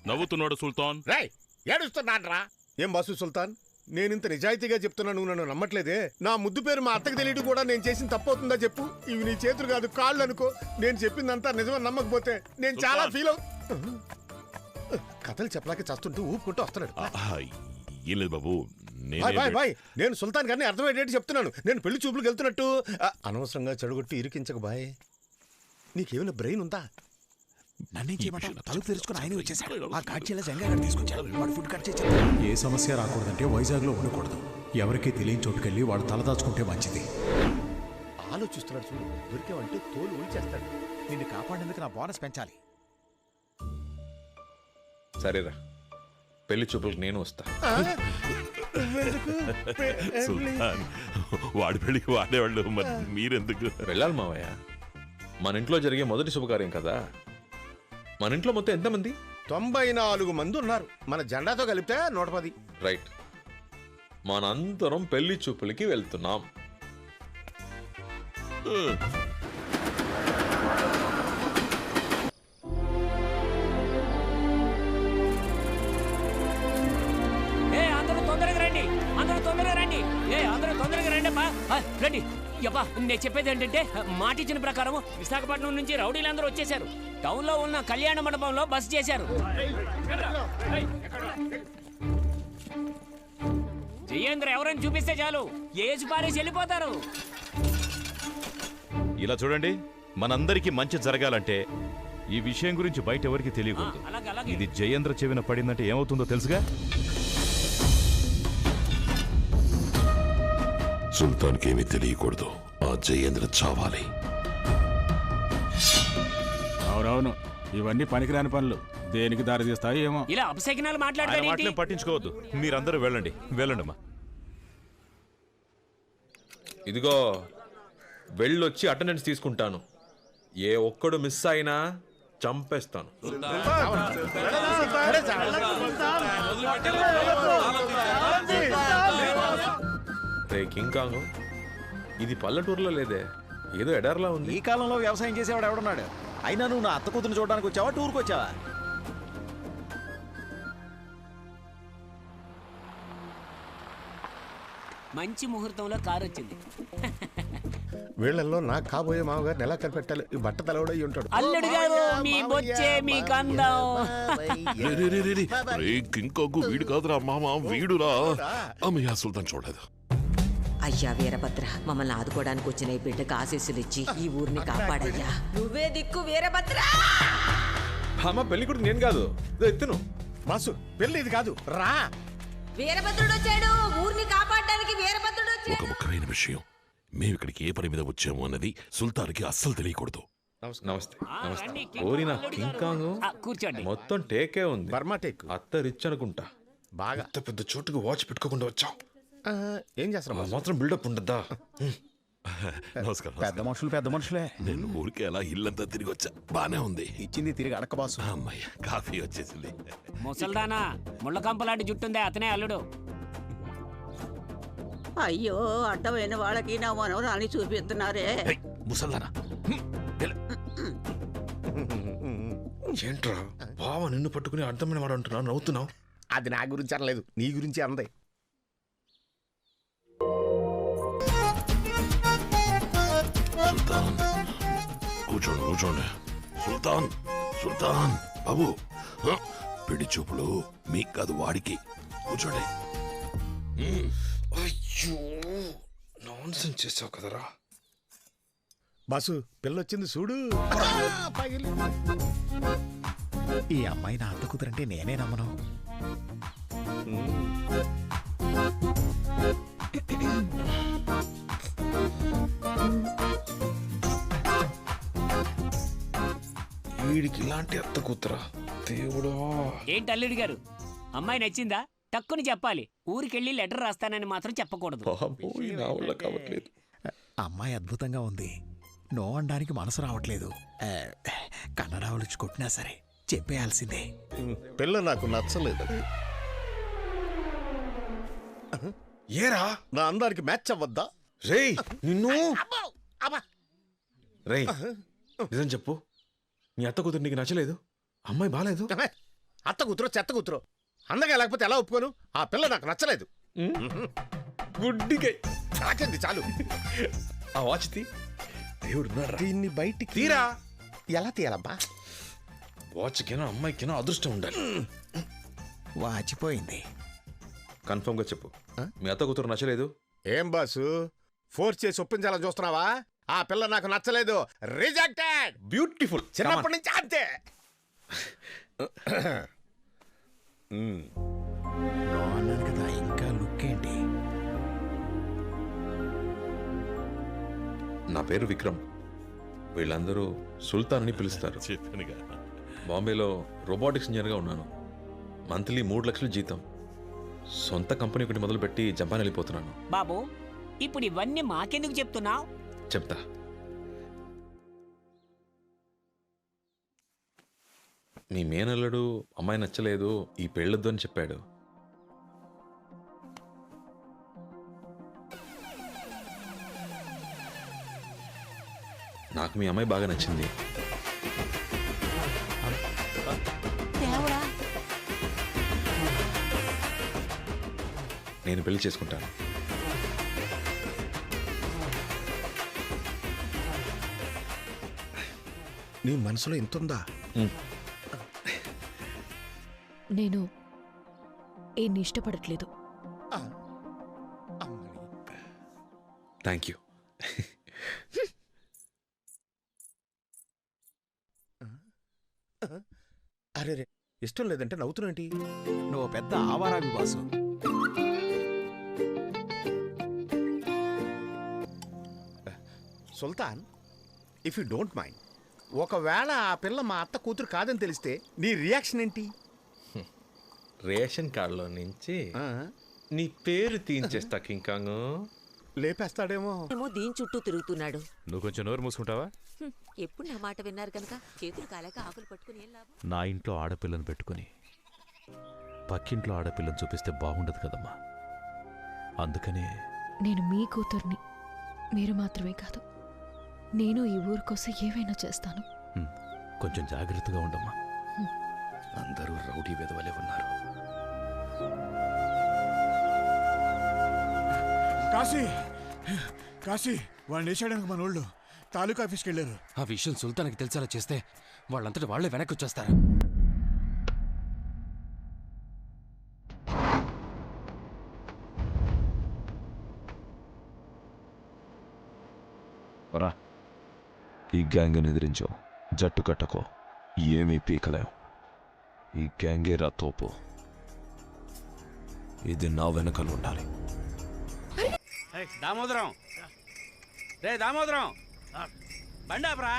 నవ్వుతున్నాడు సుల్తాన్. రాయ్, ఏడుస్తున్నాను రా. ఏం బాసు సుల్తాన్, నేనింత నిజాయితీగా చెప్తున్నా, నువ్వు నన్ను నమ్మట్లేదే? నా ముద్దు పేరు మా అత్తకి తెలియదు కూడా నేను చేసిన తప్పవుతుందా చెప్పు? ఇవి నీ చేతులు కాదు, కాళ్ళు అనుకో. నేను చెప్పిందంతా నిజమని నమ్మకపోతే నేను చాలా ఫీల్ కథలు చెప్పలేక చస్తుంటూ ఊపుకుంటూ వస్తున్నాడు. ఏం లేదు బాబు, బాయ్, నేను సుల్తాన్ గారిని అర్థమయ్యేటట్టు చెప్తున్నాను. నేను పెళ్లి చూపులకు వెళ్తున్నట్టు. అనవసరంగా చెడగొట్టి ఇరికించక బాయ్. నీకేమైనా బ్రెయిన్ ఉందా? నన్నేం చేయమంటావు? తలుపు తెరుచుకుని ఆయన వచ్చేసాడు. ఆ కాడ్చేలా జంగా తీసుకొచ్చాడు. వాడు ఫుడ్ కట్ చేసి ఏ సమస్య రాకూడదంటే వైజాగ్లో ఉండకూడదు. ఎవరికీ తెలియని చోటుకెళ్ళి వాడు తలదాచుకుంటే మంచిది. ఆలోచిస్తున్నాడు చూడు, దొరికేవంటే తోలు ఊల్చేస్తాడు. నిన్ను కాపాడేందుకు నా బోనస్ పెంచాలి. సరేరా, పెళ్లి చూపులకు నేను వస్తా. సుల్తాన్, వాడి పెళ్లికి వాడేవాళ్ళు, మరి మీరెందుకు? వెళ్ళాలి మావయ్య, మన ఇంట్లో జరిగే మొదటి శుభకార్యం కదా. మన ఇంట్లో మొత్తం ఎంతమంది? 94 మంది ఉన్నారు. మన జెండాతో కలిపితే 110. రైట్, మనందరం పెళ్లి చూపులకి వెళ్తున్నాం. అందరూ తొందరగా రండి, అందరూ తొందరగా రండి. అందరూ తొందరగా రండి అమ్మా, రండి. యబ్బా, నేను చెప్పేది ఏంటంటే, మాట ఇచ్చిన ప్రకారం విశాఖపట్నం నుంచి రౌడీలందరూ వచ్చేసారు. టౌన్ లో ఉన్న కళ్యాణ మండపంలో బస్ చేశారు. జయేంద్ర ఎవరైనా చూపిస్తే చాలు, ఏజ్ పారేసి వెళ్ళిపోతారు. ఇలా చూడండి, మనందరికీ మంచి జరగాలంటే ఈ విషయం గురించి బయట ఎవరికి తెలియకూడదు. ఇది జయేంద్ర చెవిన పడిందంటే ఏమవుతుందో తెలుసుగా? సుల్తాన్కి ఏమీ తెలియకూడదు. ఆ జయేంద్ర చావాలి. అవునవును, ఇవన్నీ పనికిరాని పనులు. దేనికి దారి తీస్తాయి ఏమో. ఇలా అపశకునాలు ఆయన మాటలేం పట్టించుకోవద్దు. మీరందరూ వెళ్ళండి, వెళ్ళండమ్మా. ఇదిగో, వెళ్ళొచ్చి అటెండెన్స్ తీసుకుంటాను. ఏ ఒక్కడు మిస్ అయినా చంపేస్తాను. రే కింకాంగ్, ఇది పల్లెటూరులో లేదే, ఏదో ఎడార్లా ఉంది. ఈ కాలంలో వ్యవసాయం చేసేవాడు ఎవడున్నాడు? అయినా నువ్వు నా అత్త కూతురు చూడడానికి వచ్చావా, టూర్కి వచ్చావా? మంచి ముహూర్తంలో కారు వచ్చింది. వీళ్ళల్లో నాకు కాబోయే మామగారిని ఎలా కనిపెట్టాలి ఈ బట్ట తలవడై ఉంటాడు. అల్లుడు గారు మీ బొచ్చే మీ కందం. కింగ్ కాంగ్ వీడు కాదురా మామ, వీడురా. అమ్మయ్య సుల్తాన్ చూడలేదు. అయ్యా వీరభద్ర, మమ్మల్ని ఆదుకోవడానికి వచ్చిన ఈ బిడ్డకు ఆశీస్సులు ఇచ్చి ఈ ఊరిని కాపాడయ్యా. నువ్వే దిక్కు వీరభద్ర. అమ్మ పెళ్లి కూడా నేను కాదు, ఎత్తును బాసు పెళ్లి ఇది కాదు రా. వీరభద్రుడు వచ్చాడు, ఊరిని కాపాడడానికి వీరభద్రుడు వచ్చాడు. ఒక ముఖ్యమైన విషయం, మేము ఇక్కడికి ఏ పని మీద వచ్చాము అన్నది సుల్తాన్కి అస్సలు తెలియకూడదు. నమస్తే నమస్తే. ఓరి నా కింగ్ కాంగ్ కూర్చోండి. మొత్తం టేకే ఉంది. Burma teak. అత్త రిచ్ అనుకుంటా. బాగా అంత పెద్ద చోటుకు వాచ్ పెట్టుకోకుండా వచ్చావు. ఏం చేస్తాం మాత్రం బిల్డప్ ఉండద్దా? నమస్కారం. పెద్ద మనుషులు పెద్ద మనుషులే. నేను ఊరికే అలా ఇల్లంతా తిరిగి వచ్చా, బానే ఉంది. ఇచ్చింది తిరిగి అడక్క బాసు. అమ్మయ్య కాఫీ వచ్చేసింది. ముసల్దానా ముళ్ళ కంపలాంటి జుట్టుందే అతనే అల్లుడు. అయ్యో అడ్డమైన వాళ్ళకి నా మనవరాన్ని చూపిస్తున్నారే. ముసల్దానా ఏంట్రా బావ నిన్ను పట్టుకుని అర్థమైన వాడు అంటున్నావు, నవ్వుతున్నావు. అది నా గురించి అనలేదు, నీ గురించి అందే. సుల్తాన్ కూర్చోండి కూర్చోండి. సుల్తాన్ సుల్తాన్ బాబు, పిడి చూపులు మీకు కాదు వాడికి. కూర్చోండి. అయ్యో నాన్సెన్స్ చేసావు కదరా. బాసు పిల్లొచ్చింది చూడు. ఈ అమ్మాయి నా అత్త కూతురంటే నేనే నమ్మను. వీడికి ఇలాంటి అత్త కూతురా దేవుడా. ఏంటి అల్లుడు గారు, అమ్మాయి నచ్చిందా? టక్కుని చెప్పాలి. ఊరికెళ్ళి లెటర్ రాస్తానని మాత్రం చెప్పకూడదు. కావట్లేదు. అమ్మాయి అద్భుతంగా ఉంది, నో అనడానికి మనసు రావట్లేదు. కన్నడ వాళ్ళు కొట్టినా సరే చెప్పేయాల్సిందే. పిల్ల నాకు నచ్చలేదు. ఏరా నా అందానికి మ్యాచ్ అవ్వద్దా? రేయ్ నిన్ను. రేయ్ నిజం చెప్పు, మీ అత్త కూతురు నీకు నచ్చలేదు? అమ్మాయి బాలేదు? అత్త కూతురు చెత్త కూతురు అందగా లేకపోతే ఎలా ఒప్పుకోను? ఆ పిల్ల నాకు నచ్చలేదు. గుడ్డిగా నాకంది చాలు. ఆ వాచ్ తీ. దేవుడు దీన్ని బయటికి తీరా. ఎలా తీయాలబ్బా? వాచ్కినా అమ్మాయికినా అదృష్టం ఉండాలి. వాచిపోయింది. కన్ఫర్మ్ గా చెప్పు, మీ అత్త కూతురు నచ్చలేదు? ఏం బాసు ఫోర్స్ చేసి ఒప్పించాలని చూస్తున్నావా? ఆ పిల్ల నాకు నచ్చలేదు. రిజెక్టెడ్. బ్యూటిఫుల్. చిన్నప్పటి నుంచి అంతే. నో అన్నాను కదా, ఇంకా లుక్ ఏంటి? నా పేరు విక్రమ్, వీళ్ళందరూ సుల్తాన్ అని పిలుస్తారు. చెప్పానుగా. బాంబేలో రోబోటిక్స్ ఇంజనీర్గా ఉన్నాను. మంత్లీ 3 లక్షలు జీతం. సొంత కంపెనీ ఒకటి మొదలుపెట్టి జపాన్ వెళ్ళిపోతున్నాను. బాబు ఇప్పుడు ఇవన్నీ మాకెందుకు చెప్తున్నావు? చెప్తా. మీ మేనల్లుడు అమ్మాయి నచ్చలేదు, ఈ పెళ్ళొద్దు అని చెప్పాడు. నాకు మీ అమ్మాయి బాగా నచ్చింది. నేను పెళ్లి చేసుకుంటాను. నీ మనసులో ఇంతుందా? నేను ఏం ఇష్టపడట్లేదు. Thank you. అరే రే ఇష్టం లేదంటే నవ్వుతున్నటి? నువ్వు పెద్ద ఆవారావి boss. Sultan, if you don't mind, ఒకవేళ ఆ పిల్ల మా అత్త కూతురు కాదని తెలిస్తే నీ రియాక్షన్ ఏంటి? రేషన్ కార్డులో నుంచి నీ పేరు తీయించేస్తా కింకాంగ్. లేపేస్తాడేమో. ఏమో దీని చుట్టూ తిరుగుతున్నాడు. నువ్వు కొంచెం నోరు మూసుకుంటావా? ఎప్పుడు నా మాట విన్నారు కనుక చేతులు కాలేక ఆకులు పట్టుకుని ఏం లాభం? నా ఇంట్లో ఆడపిల్లను పెట్టుకుని పక్కింట్లో ఆడపిల్లని చూపిస్తే బాగుండదు కదమ్మా. అందుకనే నేను మీ కూతుర్ని, మీరు మాత్రమే కాదు, నేను ఈ ఊరు కోసం ఏవైనా చేస్తాను. కొంచెం జాగ్రత్తగా ఉండమ్మా. అందరూ రౌడీ వెదవలే ఉన్నారు. కాశీ కాశీ వాడిని వేసాడానికి మన వాళ్ళు తాలూకా ఆఫీస్కి వెళ్ళారు. ఆ విషయం సుల్తాన్కి తెలిసేలా చేస్తే వాళ్ళంతటి వాళ్లే వెనక్కి వచ్చేస్తారు. రా, ఈ గ్యాంగ్ని ఎదిరించో, జట్టు కట్టకో, ఏమీ పీకలేం. ఈ గ్యాంగే రా తోపు. ఇది నా వెనకలు ఉండాలి. దామోదరం, రే దామోదరం, బండాపరా.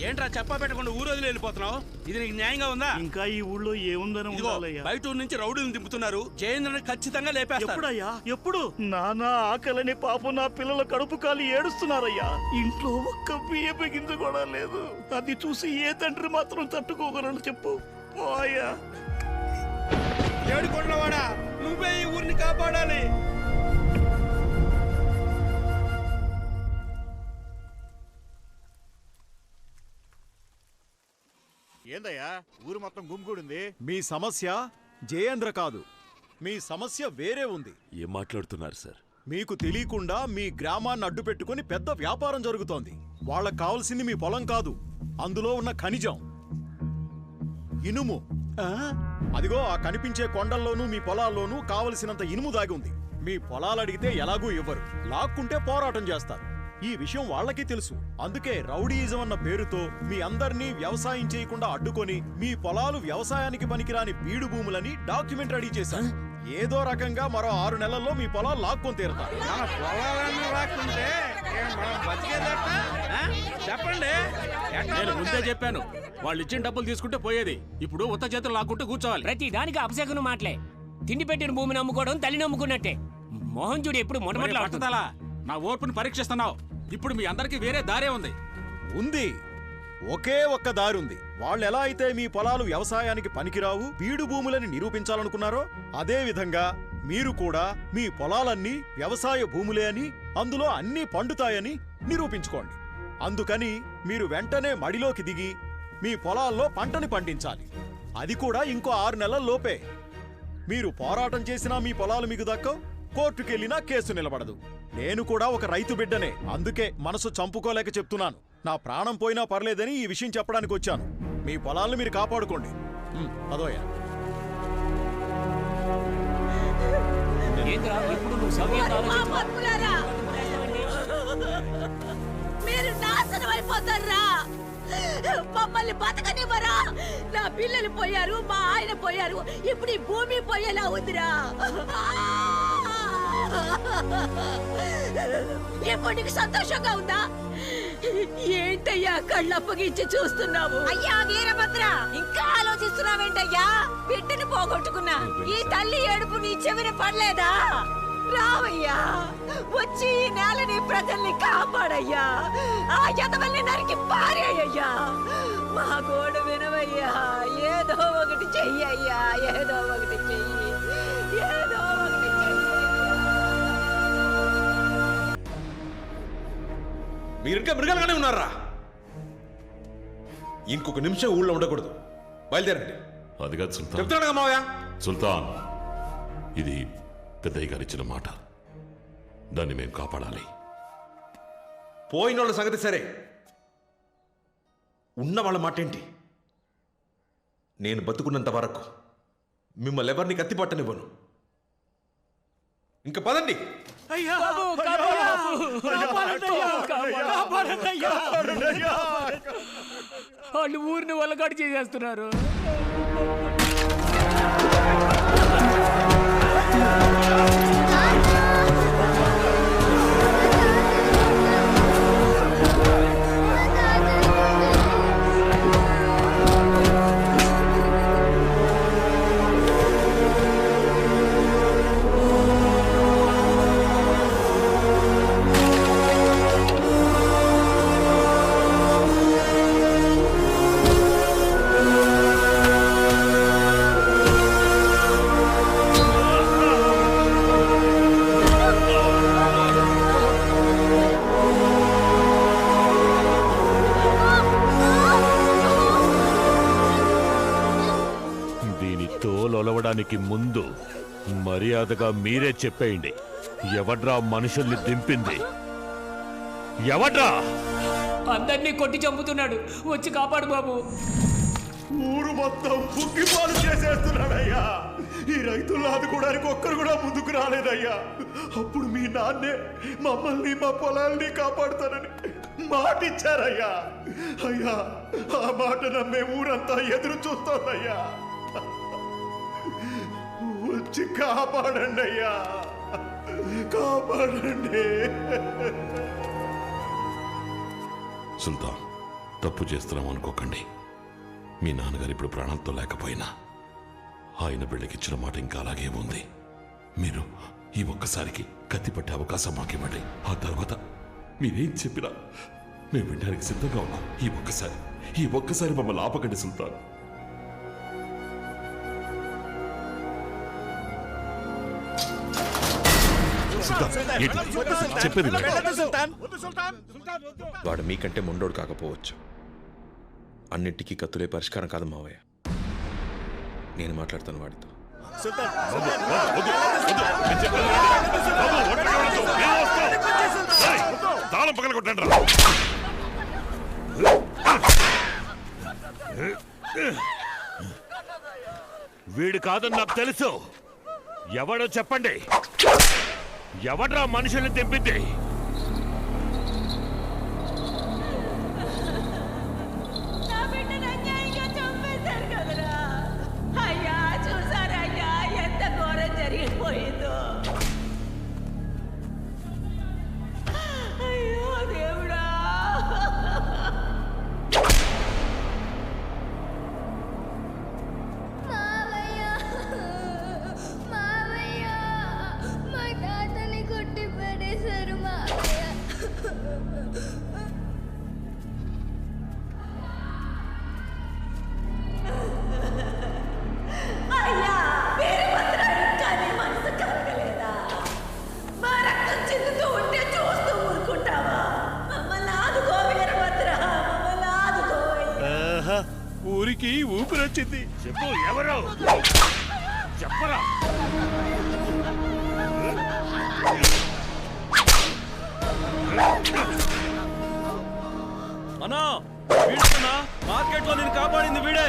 ఏంట్రా చెప్పా పెట్టకుండా ఊరు వదిలి వెళ్ళిపోతున్నావు? ఇది నీకు న్యాయంగా ఉందా? ఇంకా ఈ ఊళ్ళో ఏముందని ఉండాలయ్యా? బయట ఊరు నుంచి రౌడీలను దింపుతున్నారు. జయేంద్రని ఖచ్చితంగా లేపేస్తారు. ఎప్పుడయ్యా? ఎప్పుడు? నానా ఆకలని పాపం నా పిల్లల కడుపు కాలి ఏడుస్తున్నారయ్యా. ఇంట్లో ఒక్క బియ్యపు గింజ కూడా లేదు. అది చూసి ఏ తండ్రి మాత్రం తట్టుకోగలరు చెప్పు? పోయా ఏడుకొండలవాడా, నువ్వే ఈ ఊరిని కాపాడాలి. ఏందయ్యా ఊరు మొత్తం గుమ్మిగూడింది? మీ సమస్య జయేంద్ర కాదు, మీ సమస్య వేరే ఉంది. ఏం మాట్లాడుతున్నారు సార్? మీకు తెలియకుండా మీ గ్రామాన్ని అడ్డు పెట్టుకుని పెద్ద వ్యాపారం జరుగుతోంది. వాళ్ళకు కావాల్సింది మీ పొలం కాదు, అందులో ఉన్న ఖనిజం, ఇనుము. అదిగో ఆ కనిపించే కొండల్లోనూ మీ పొలాల్లోనూ కావలసినంత ఇనుము దాగి ఉంది. మీ పొలాలు అడిగితే ఎలాగూ ఇవ్వరు, లాక్కుంటే పోరాటం చేస్తారు. ఈ విషయం వాళ్ళకి తెలుసు. అందుకే రౌడీయిజం అన్న పేరుతో మీ అందర్నీ వ్యవసాయం చేయకుండా అడ్డుకొని మీ పొలాలు వ్యవసాయానికి పనికిరాని బీడు భూములని డాక్యుమెంట్ రెడీ చేశారు. ఏదో రకంగా మరో 6 నెలల్లో మీ పొలాలు లాక్కొని తీరుతారు. మన పొలాలన్నీ లాక్కుంటే మనం బతికేదట? చెప్పండి. నేను ముందే చెప్పాను, వాళ్ళు ఇచ్చిన డబ్బులు తీసుకుంటే పోయేది. ఇప్పుడు ఉత్త చేతులు లాక్కుంటూ కూర్చోవాలి. ప్రతి దానికి అపశకును మాటలే. తిండి పెట్టిన భూమిని అమ్ముకోవడం తల్లి నమ్ముకున్నట్టే. మోహన్ చూడు ఎప్పుడు మొట్టమొదటి నా ఓర్పుని పరీక్షిస్తున్నావు. ఇప్పుడు మీ అందరికి వేరే దారే ఉంది. ఉంది, ఒకే ఒక్క దారుంది. వాళ్ళు ఎలా అయితే మీ పొలాలు వ్యవసాయానికి పనికిరావు, బీడు భూములని నిరూపించాలనుకున్నారో అదే విధంగా మీరు కూడా మీ పొలాలన్నీ వ్యవసాయ భూములే అని, అందులో అన్నీ పండుతాయని నిరూపించుకోండి. అందుకని మీరు వెంటనే మడిలోకి దిగి మీ పొలాల్లో పంటని పండించాలి. అది కూడా ఇంకో 6 నెలల్లోపే. మీరు పోరాటం చేసినా మీ పొలాలు మీకు దక్కవు, కోర్టుకెళ్ళినా కేసు నిలబడదు. నేను కూడా ఒక రైతు బిడ్డనే, అందుకే మనసు చంపుకోలేక చెప్తున్నాను. నా ప్రాణం పోయినా పర్లేదని ఈ విషయం చెప్పడానికి వచ్చాను. మీ పొలాలను మీరు కాపాడుకోండి. అదోయా మీరు నాశనం అయిపోతారా? మమ్మల్ని బతకనివ్వరా? నా పిల్లలు పోయారు, మా ఆయన పోయారు, ఇప్పుడు ఈ భూమి పోయేలా ఉందిరా. ఇప్పుడు నీకు సంతోషంగా ఉందా? ఏంటయ్యా కళ్ళప్పగించి చూస్తున్నావు? అయ్యా వీరభద్ర, ఇంకా ఆలోచిస్తున్నావేంటయ్యా? బిడ్డని పోగొట్టుకున్నా ఈ తల్లి ఏడుపు నీ చెవిన పడలేదా? రావయ్యా, వచ్చి ఈ నేలని ప్రజల్ని కాపాడయ్యా. ఆ యదవల్ని నరికి పారేయ్యా. మా గోడు వినవయ్యా. ఏదో ఒకటి చెయ్యయ్యా, ఏదో ఒకటి చెయ్యి, ఏదో ఒకటి చెయ్యి. మీరింకా మృగాలుగానే ఉన్నారా? ఇంకొక నిమిషం ఊళ్ళో ఉండకూడదు. బయలుదేరండి. అది కాదు సుల్తాన్. చెప్తున్నాడు మావయ్య. సుల్తాన్, ఇది పెద్దయ్య గారు ఇచ్చిన మాట. దాన్ని మేము కాపాడాలి. పోయిన వాళ్ళ సంగతి సరే, ఉన్న వాళ్ళ మాట ఏంటి? నేను బతుకున్నంత వరకు మిమ్మల్ని ఎవరిని కత్తిపట్టనివ్వను. ఇంకా పదండి. వాళ్ళు ఊరిని వల్లగాడు చేసేస్తున్నారు. దీని తోలొలవడానికి ముందు మర్యాదగా మీరే చెప్పేయండి, ఎవడ్రా మనుషుల్ని దింపింది? ఎవడ్రా? అందరినీ కొట్టి చంపుతున్నాడు, వచ్చి కాపాడు బాబు. ఊరు మొత్తం బుగ్గిపాలు చేసేస్తున్నాడయ్యా. ఈ రైతులను ఆదుకోవడానికి ఒక్కరు కూడా ముందుకు రాలేదయ్యా. అప్పుడు మీ నాన్నే మమ్మల్ని మా పొలాల్ని కాపాడుతానని మాటిచ్చారయ్యా. అయ్యా, ఆ మాట నమ్మే ఊరంతా ఎదురు చూస్తోందయ్యా. వచ్చి కాపాడండి అయ్యా, కాపాడండి. సుల్తాన్, తప్పు చేస్తున్నాం అనుకోకండి. మీ నాన్నగారు ఇప్పుడు ప్రాణాలతో లేకపోయినా ఆయన బిళ్ళకిచ్చిన మాట ఇంకా అలాగే ఉంది. మీరు ఈ ఒక్కసారికి కత్తి పట్టే అవకాశం మాకివ్వండి. ఆ తర్వాత మీరేం చెప్పినా మేము వినడానికి సిద్ధంగా ఉన్నాం. ఈ ఒక్కసారి మమ్మల్ని ఆపకండి సుల్తాన్. చెప్పేది వాడు మీకంటే మొండోడు కాకపోవచ్చు, అన్నిటికీ కత్తులే పరిష్కారం కాదు మావయ్య. నేను మాట్లాడతాను వాడితో. తాళం పగల కొట్టండి. వీడు కాదని నాకు తెలుసు. ఎవడో చెప్పండి, ఎవడ్రా మనుషుల్ని తెంపింది? నా బిడ్డను అన్యాయంగా చంపేశారు కదరా. అయ్యా, చూసారయ్యా ఎంత ఘోరం జరిగిపోయిందో. అయ్యో దేవుడా. మా తాతని కొట్టి పడేశారు మావయ్య. అయ్యా, వీరభద్ర, ఇంకా నీ మనసు కలగలేదా? మా రక్తం చిందుతూ ఉంటే చూస్తూ ఊరుకుంటావా? మమ్మల్ని ఆదుకో వీరభద్ర, మమ్మల్ని ఆదుకో. ఊరికి ఊపిరొచ్చింది. చెప్పు, ఎవరు? చెప్పరా? అన్నా, వీడుకున్నా మార్కెట్లో నేను కాపాడింది వీడే.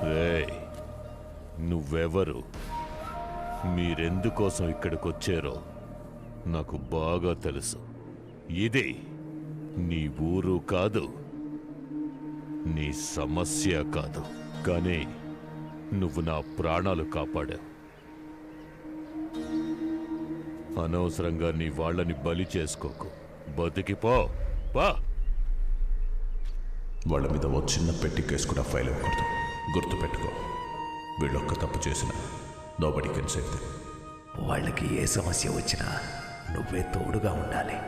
రేయ్, నువ్వెవరు? మీరెందుకోసం ఇక్కడికొచ్చారో నాకు బాగా తెలుసు. ఇది నీ ఊరు కాదు, నీ సమస్య కాదు, కానీ నువ్వు నా ప్రాణాలు కాపాడావు. అనవసరంగా నీ వాళ్ళని బలి చేసుకోకు. బతికిపో, పా. వాళ్ళ మీద ఓ చిన్న పెట్టి కేసు కూడా ఫైల్ అవ్వకూడదు. గుర్తుపెట్టుకో, వీళ్ళొక్క తప్పు చేసిన నోబడీ కెన్ సేవ్ దెమ్. వాళ్ళకి ఏ సమస్య వచ్చినా నువ్వే తోడుగా ఉండాలి.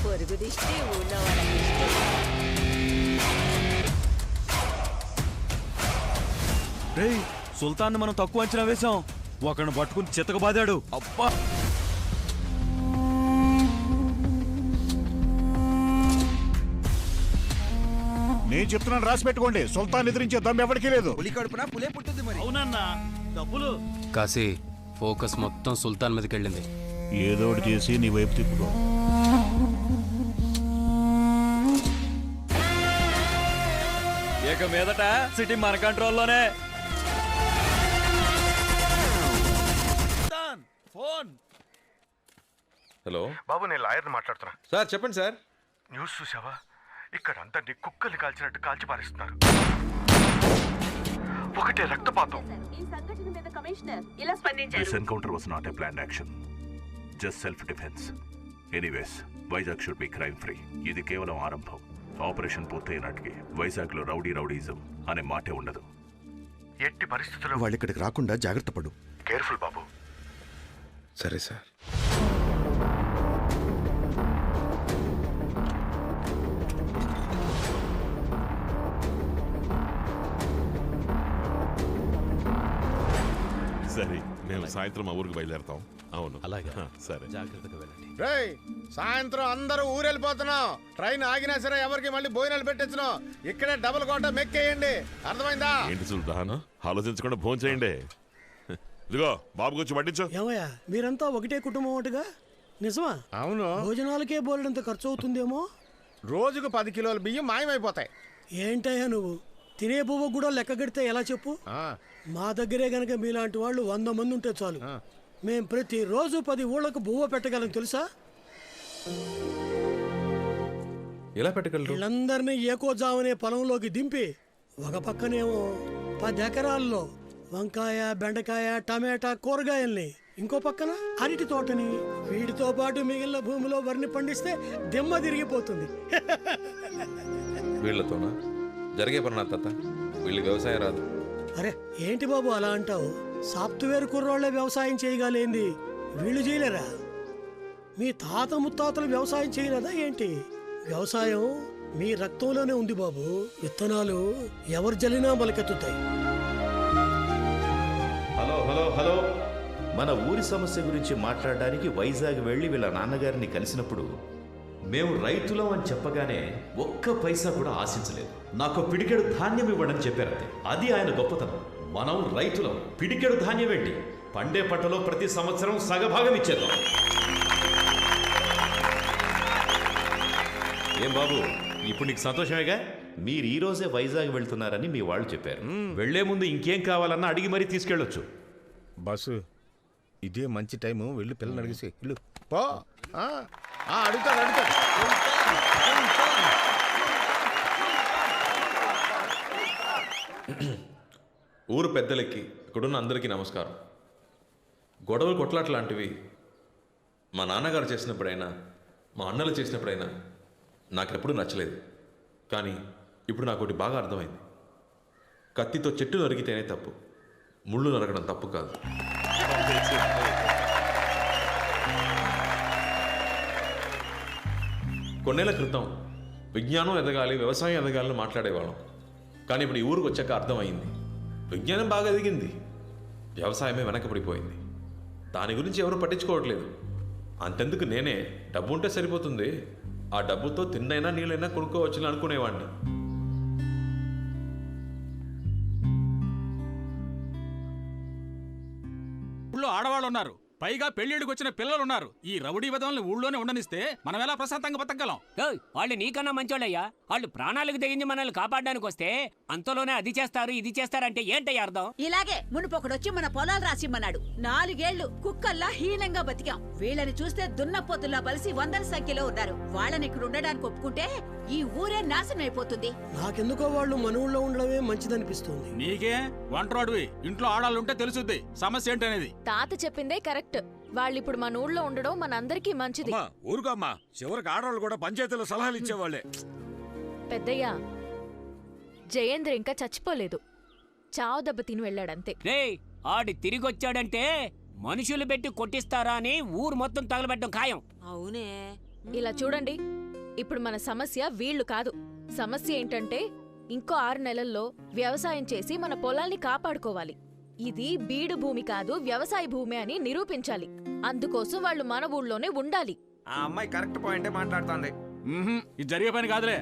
పొరుగు దిష్టి ఊళ్ళో వాళ్ళకి రేయ్, సుల్తాన్ మనం తక్కువ అంచనా వేశాం. ఒకరిని పట్టుకుని చితకబాదాడు. అబ్బా, నేను చెప్తున్నాను, రాసి పెట్టుకోండి. సుల్తాన్ ఎదిరించే దమ్ ఎవరికీ లేదు. అవునన్నా, డబ్బులు. కాశీ, ఫోకస్ మొత్తం సుల్తాన్ మీదకి వెళ్ళింది. ఏదోటి చేసి నీ వైపు తిప్పుకో. ఇక మీదట సిటీ మన కంట్రోల్లోనే. ఫోన్. హలో బాబు, నేను లాయర్ని మాట్లాడుతున్నా. సార్ చెప్పండి సార్. న్యూస్ చూసావా? ఇక్కడ అందరినీ కుక్కల్ని కాల్చినట్టు కాల్చి పారేస్తున్నారు. ఒకటే రక్తపాతం. ఈ సంఘటన మీద కమిషనర్ ఇలా స్పందించారు. This encounter was not a planned action. Just self-defense. Anyways, Vizag should be crime free. ఇది కేవలం ఆరంభం. ఆపరేషన్ పూర్తయినట్టుకి వైజాగ్లో రౌడీజం అనే మాటే ఉండదు. ఎట్టి పరిస్థితుల్లో వాళ్ళు ఇక్కడికి రాకుండా జాగ్రత్త పడు. కేర్ఫుల్ బాబు. సరే సార్. సరే, మేము సాయంత్రం మా ఊరికి బయలుదేరతాం. అవును, అలాగే. సరే, జాగ్రత్తగా వెళ్ళండి. రేయ్, సాయంత్రం అందరూ ఊరెళ్ళిపోతున్నాం. ట్రైన్ ఆగినా సరే ఎవరికి మళ్ళీ భోజనాలు పెట్టించను. ఇక్కడే డబుల్ కోట మెక్కేయండి. అర్థమైందా? ఏంటి సుల్తాన్, ఆలోచించకుండా ఫోన్ చేయండి. ఇదిగో బాబు గురించి పట్టించు. ఏమయ్యా, మీరంతా ఒకటే కుటుంబం ఒకటిగా? నిజమా? అవును. భోజనాలకే బోలెడంత ఖర్చు అవుతుందేమో. రోజుకు 10 కిలోల బియ్యం మాయమైపోతాయి. ఏంటయ్యా నువ్వు? తినే పువ్వు కూడా లెక్క కడితే ఎలా చెప్పు? మా దగ్గరే గనక మీలాంటి వాళ్ళు 100 మంది ఉంటే చాలు. మేం ప్రతిరోజు 10 ఊళ్ళకు బువ్వ పెట్టగలం తెలుసా? ఎలా పెట్టగలరు? వీళ్ళందరినీ ఏకోజామనే పొలంలోకి దింపి ఒక పక్కనేమో 10 ఎకరాల్లో వంకాయ, బెండకాయ, టమాటా కూరగాయల్ని, ఇంకో పక్కన అరటి తోటని, వీటితో పాటు మిగిలిన భూమిలో వరిని పండిస్తే దిమ్మ తిరిగిపోతుంది. వీళ్ళతోనా జరిగే పని నా తాత? వీళ్ళు వ్యవసాయం రాదు. అరే ఏంటి బాబు అలా అంటావు? సాఫ్ట్వేర్ కుర్రోళ్లే వ్యవసాయం చేయగలేంది, వీళ్ళు చేయలేరా? మీ తాత ముత్తాతలు వ్యవసాయం చేయలేదా ఏంటి? వ్యవసాయం మీ రక్తంలోనే ఉంది బాబు. విత్తనాలు ఎవరు జల్లినా మొలకెత్తుతాయి. హలో హలో హలో, మన ఊరి సమస్య గురించి మాట్లాడడానికి వైజాగ్ వెళ్ళి వీళ్ళ నాన్నగారిని కలిసినప్పుడు మేము రైతులం అని చెప్పగానే ఒక్క పైసా కూడా ఆశించలేదు. నాకు పిడికెడు ధాన్యం ఇవ్వడని చెప్పారంతే. అది ఆయన గొప్పతనం. మనం రైతులం, పిడికెడు ధాన్యం ఏంటి? పండే పంటలో ప్రతి సంవత్సరం సగభాగం ఇచ్చేద్దాం. ఏం బాబు, ఇప్పుడు నీకు సంతోషమేగా? మీరు ఈ రోజే వైజాగ్ వెళ్తున్నారని మీ వాళ్ళు చెప్పారు. వెళ్లే ముందు ఇంకేం కావాలన్నా అడిగి మరీ తీసుకెళ్ళొచ్చు. బస్సు ఇదే మంచి టైము. వెళ్ళి పిల్లలు అడిగేసి వెళ్ళు. పో. అడుగుతాడు. ఊరు పెద్దలకి, ఇక్కడున్న అందరికీ నమస్కారం. గొడవలు కొట్లాట లాంటివి మా నాన్నగారు చేసినప్పుడైనా, మా అన్నలు చేసినప్పుడైనా నాకెప్పుడు నచ్చలేదు. కానీ ఇప్పుడు నాకు ఒకటి బాగా అర్థమైంది. కత్తితో చెట్టు నరికితేనే తప్పు, ముళ్ళు నరకడం తప్పు కాదు. కొన్నేళ్ల క్రితం విజ్ఞానం ఎదగాలి, వ్యవసాయం ఎదగాలని మాట్లాడేవాళ్ళం. కానీ ఇప్పుడు ఈ ఊరికి వచ్చాక అర్థమైంది, విజ్ఞానం బాగా ఎదిగింది, వ్యవసాయమే వెనకబడిపోయింది. దాని గురించి ఎవరు పట్టించుకోవట్లేదు. అంతెందుకు నేనే డబ్బు ఉంటే సరిపోతుంది, ఆ డబ్బుతో తిన్నైనా నీళ్ళైనా కొనుక్కోవచ్చుని అనుకునేవాడిని. ఊళ్ళో ఆడవాళ్ళు ఉన్నారు, పైగా పెళ్లిడికి వచ్చిన పిల్లలున్నారు. ఈ రౌడీ విధంగా ఊళ్ళోనే ఉండనిస్తే మనం ఎలా ప్రశాంతంగా బతకగలం? వాళ్ళు నీకన్నా మంచోళ్ళయ్యా. వాళ్ళు ప్రాణాలకు తెగించి మనల్ని కాపాడడానికి వస్తే అంతలోనే అది చేస్తారు ఇది చేస్తారంటే ఏంటయ్యా అర్థం? ఇలాగే మునుపొకడొచ్చి మన పొలాలు రాసిమ్మన్నాడు. 4 ఏళ్లు కుక్కల్లా హీనంగా బతికాం. వీళ్ళని చూస్తే దున్నపోతుల్లా బలిసి 100ల సంఖ్యలో ఉన్నారు. వాళ్ళని ఇక్కడ ఉండడానికి ఒప్పుకుంటే ఈ ఊరే నాశనం అయిపోతుంది. నాకెందుకో వాళ్ళు మన ఊళ్ళో ఉండడమే మంచిదనిపిస్తుంది. నీకే వంటరాడువి, ఇంట్లో ఆడాలు ఉంటే తెలుసుద్ది సమస్య ఏంటనేది. తాత చెప్పిందే కరెక్ట్. వాళ్ళిప్పుడు మన ఊళ్ళో ఉండడం మనందరికీ మంచిది. ఊరుకోమ్మా, చివరికి ఆడవాళ్ళు కూడా పంచాయతీలో సలహాలు ఇచ్చేవాళ్లే. పెద్దయ్యా, జయేంద్ర ఇంకా చచ్చిపోలేదు, చావు దెబ్బ తిని వెళ్ళాడంతే. ఆడి తిరిగొచ్చాడంటే మనుషులు పెట్టి కొట్టిస్తారా అని ఊరు మొత్తం తగలబెట్టడం ఖాయం. అవునే. ఇలా చూడండి, ఇప్పుడు మన సమస్య వీళ్ళు కాదు. సమస్య ఏంటంటే ఇంకో 6 నెలల్లో వ్యవసాయం చేసి మన పొలాల్ని కాపాడుకోవాలి. ఇది బీడు భూమి కాదు, వ్యవసాయ భూమి అని నిరూపించాలి. అందుకోసం వాళ్ళు మన ఊళ్ళోనే ఉండాలి. ఆ అమ్మాయి కరెక్ట్ పాయింటే మాట్లాడుతోంది. ఇది జరిగే పని కాదులే.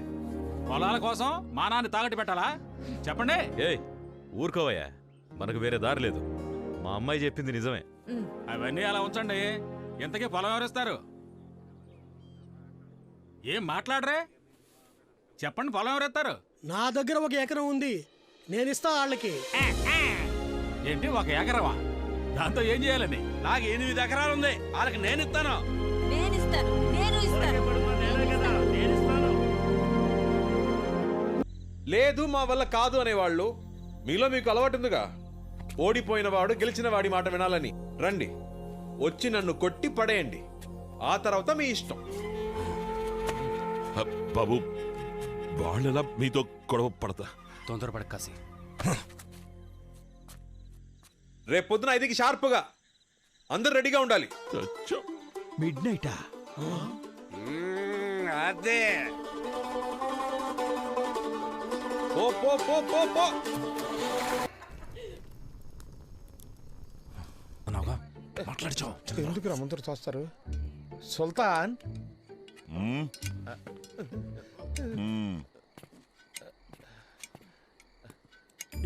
పొలాల కోసం మానాన్ని తాగట్టు పెట్టాలా? చెప్పండి. ఏయ్ ఊరుకోవయ్యా, మనకు వేరే దారి లేదు. మా అమ్మాయి చెప్పింది నిజమే. అవన్నీ అలా ఉంచండి. ఇంతకీ పొలం ఎవరిస్తారు? ఏం మాట్లాడరే? చెప్పండి, పొలం ఎవరెత్తారు? నా దగ్గర 1 ఎకరం ఉంది, నేను ఇస్తా వాళ్ళకి. ఏంటి 1 ఎకరమా? దాంతో ఏం చేయాలని? నాకు 8 ఎకరాలు ఉంది, వాళ్ళకి నేను ఇస్తాను. నేను ఇస్తాను. లేదు మా వల్ల కాదు అనేవాళ్ళు మీలో మీకు అలవాటు ఉందిగా. ఓడిపోయిన వాడు గెలిచిన వాడి మాట వినాలని. రండి, వచ్చి నన్ను కొట్టి పడేయండి, ఆ తర్వాత మీ ఇష్టం. బాబు, వాళ్ళెలా మీతో గొడవ పడతా? తొందరపడ కాసి. రేపు పొద్దున 5కి షార్ప్గా అందరు రెడీగా ఉండాలి. మిడ్నైటా? అదే. పో పో పో పో పో. మాట్లాడచ్చు. ఎందుకు రమ్మంతరు చూస్తారు? సుల్తాన్,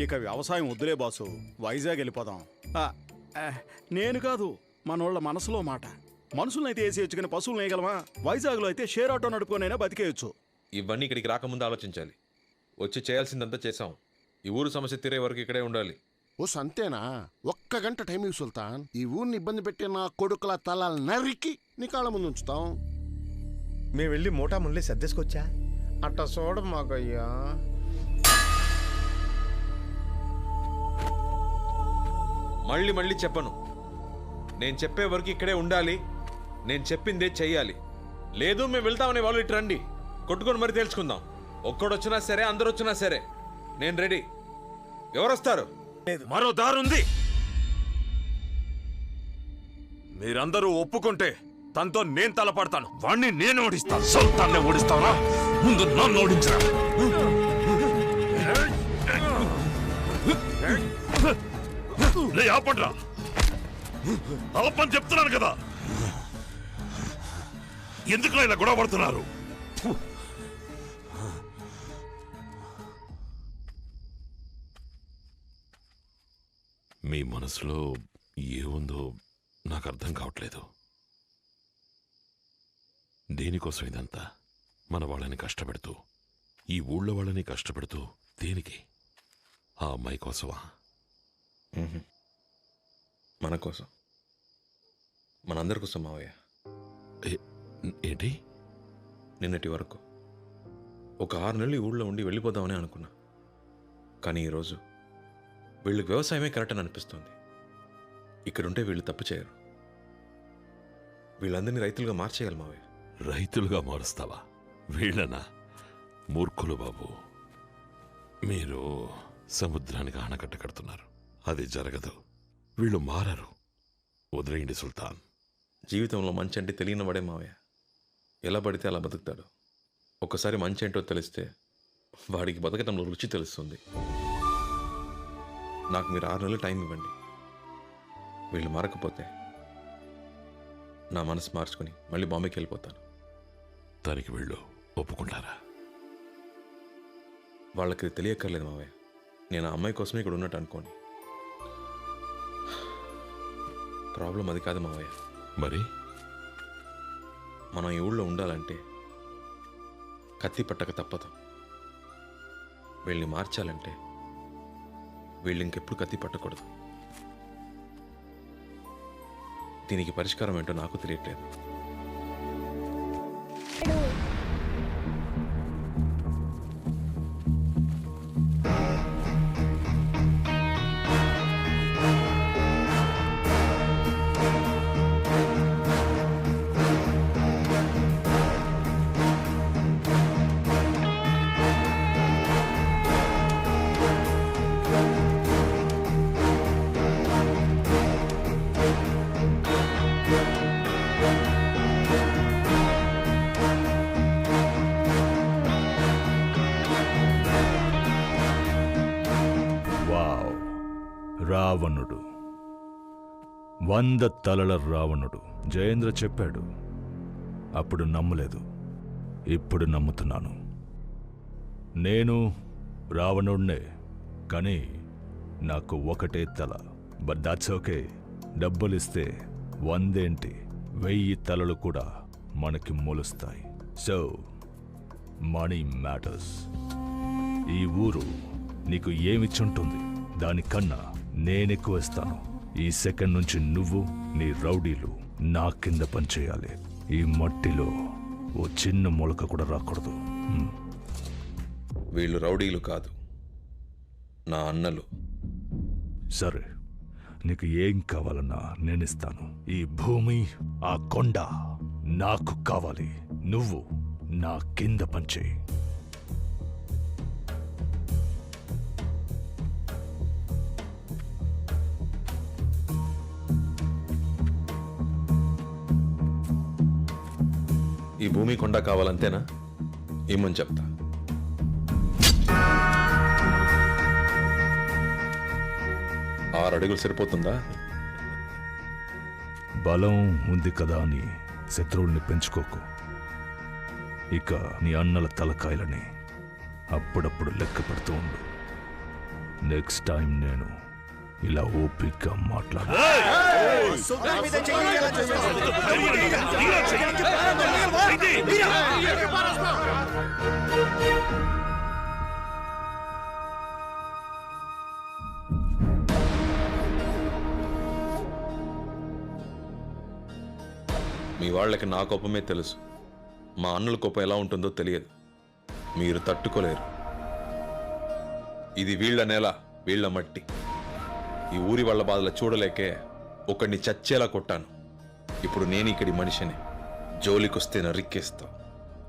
ఇక వ్యవసాయం వద్దులే బాసు, వైజాగ్ వెళ్ళిపోదాం. నేను కాదు, మనోళ్ళ మనసులో మాట. మనుషులనైతే వేసేయచ్చు కానీ పశువులు వేయగలమా? వైజాగ్లో అయితే షేర్ ఆటో నడుపుకొనైనా బతికేయచ్చు. ఇవన్నీ ఇక్కడికి రాకముందు ఆలోచించాలి. వచ్చి చేయాల్సిందంతా చేసాం. ఈ ఊరు సమస్య తీరే వరకు ఇక్కడే ఉండాలి. ఓ సంతేనా? 1 గంట టైం ఇవ్వు సుల్తాన్. ఈ ఊరిని ఇబ్బంది పెట్టే నా కొడుకుల తలాలు నరికి నీ కాళ్ళ ముందు ఉంచుతాం. మేము వెళ్ళి మోటా ముళ్ళి సర్దేసుకొచ్చా. అట్ట చూడ మాకయ్యా. మళ్ళీ మళ్ళీ చెప్పను, నేను చెప్పే వరకు ఇక్కడే ఉండాలి. నేను చెప్పిందే చెయ్యాలి. లేదు మేము వెళ్తామనే వాళ్ళు ఇటు రండి, కొట్టుకొని మరి తేల్చుకుందాం. ఒక్కడొచ్చినా సరే, అందరు వచ్చినా సరే, నేను రెడీ. ఎవరొస్తారు? మరో దారుంది. మీరందరూ ఒప్పుకుంటే తనతో నేను తలపడతాను. వాణ్ణి నేను ఓడిస్తాను. సుల్తాన్నే ఓడిస్తావా? ముందు నన్ను ఓడించరా. ఆపండ్రా, ఆపని చెప్తున్నాను కదా. ఎందుకు ఇలా గొడవ పడుతున్నారు? మీ మనసులో ఏముందో నాకు అర్థం కావట్లేదు. దేనికోసం ఇదంతా? మన వాళ్ళని కష్టపెడుతూ, ఈ ఊళ్ళో వాళ్ళని కష్టపెడుతూ దేనికి? ఆ అమ్మాయి కోసమా? మన కోసం, మనందరి కోసం మావయ్య. ఏంటి? నిన్నటి వరకు ఒక 6 నెలలు ఈ ఊళ్ళో ఉండి వెళ్ళిపోదామని అనుకున్నా. కానీ ఈరోజు వీళ్ళకి వ్యవసాయమే కరెక్ట్ అని అనిపిస్తుంది. ఇక్కడుంటే వీళ్ళు తప్పు చేయరు. వీళ్ళందరినీ రైతులుగా మార్చేయాలి మావయ్య. రైతులుగా మారుస్తావా? వీళ్ళనా? మూర్ఖులు బాబు. మీరు సముద్రానికి ఆనకట్ట కడుతున్నారు. అది జరగదు. వీళ్ళు మారరు. వదిలేయండి సుల్తాన్. జీవితంలో మంచి అంటే తెలియని వాడే మావయ్య. ఎలా పడితే అలా బతుకుతాడు. ఒక్కసారి మంచి ఏంటో తెలిస్తే వాడికి బతకటంలో రుచి తెలుస్తుంది. నాకు మీరు 6 నెలలు టైం ఇవ్వండి. వీళ్ళు మారకపోతే నా మనసు మార్చుకుని మళ్ళీ బాంబేకి వెళ్ళిపోతాను. దానికి వీళ్ళు ఒప్పుకుంటారా? వాళ్ళకి తెలియక్కర్లేదు మావయ్య. నేను ఆ అమ్మాయి కోసమే ఇక్కడ ఉన్నట్టు అనుకోని. ప్రాబ్లం అది కాదు మావయ్య. మరి మనం ఈ ఊళ్ళో ఉండాలంటే కత్తి పట్టక తప్పదు. వీళ్ళని మార్చాలంటే వీళ్ళు ఇంకెప్పుడు కత్తి పట్టకూడదు. దీనికి పరిష్కారం ఏంటో నాకు తెలియట్లేదు. రావణుడు, 100 తలల రావణుడు. జయేంద్ర చెప్పాడు, అప్పుడు నమ్మలేదు, ఇప్పుడు నమ్ముతున్నాను. నేను రావణుడినే, కానీ నాకు ఒకటే తల. But that's okay. డబ్బులిస్తే 100 ఏంటి, 1000 తలలు కూడా మనకి మొలుస్తాయి. So money matters. ఈ ఊరు నీకు ఏమిచ్చుంటుంది దానికన్నా నేనెక్కువ ఇస్తాను. ఈ సెకండ్ నుంచి నువ్వు నీ రౌడీలు నా కింద పనిచేయాలి. ఈ మట్టిలో ఓ చిన్న మొలక కూడా రాకూడదు. వీళ్ళు రౌడీలు కాదు, నా అన్నలు. సరే, నీకు ఏం కావాలన్నా నేనిస్తాను. ఈ భూమి, ఆ కొండ నాకు కావాలి. నువ్వు నా కింద పనిచేయి. ఈ భూమి కొండ కావాలంతేనా? ఏమని చెప్తా. 6 అడుగులు సరిపోతుందా? బలం ఉంది కదా అని శత్రువుల్ని పెంచుకోకు. ఇక నీ అన్నల తలకాయలని అప్పుడప్పుడు లెక్క పెడుతూ ఉండు. నెక్స్ట్ టైం నేను ఇలా ఓపిగ్గా మాట్లాడు. మీ వాళ్ళకి నా కోపమే తెలుసు. మా అన్నుల కోపం ఎలా ఉంటుందో తెలియదు. మీరు తట్టుకోలేరు. ఇది వీళ్ళ నేల, వీళ్ళ మట్టి. ఈ ఊరి వాళ్ళ బాధలు చూడలేకే ఒకడిని చచ్చేలా కొట్టాను. ఇప్పుడు నేను ఇక్కడి మనిషిని. జోలికొస్తే నరిక్కేస్తా.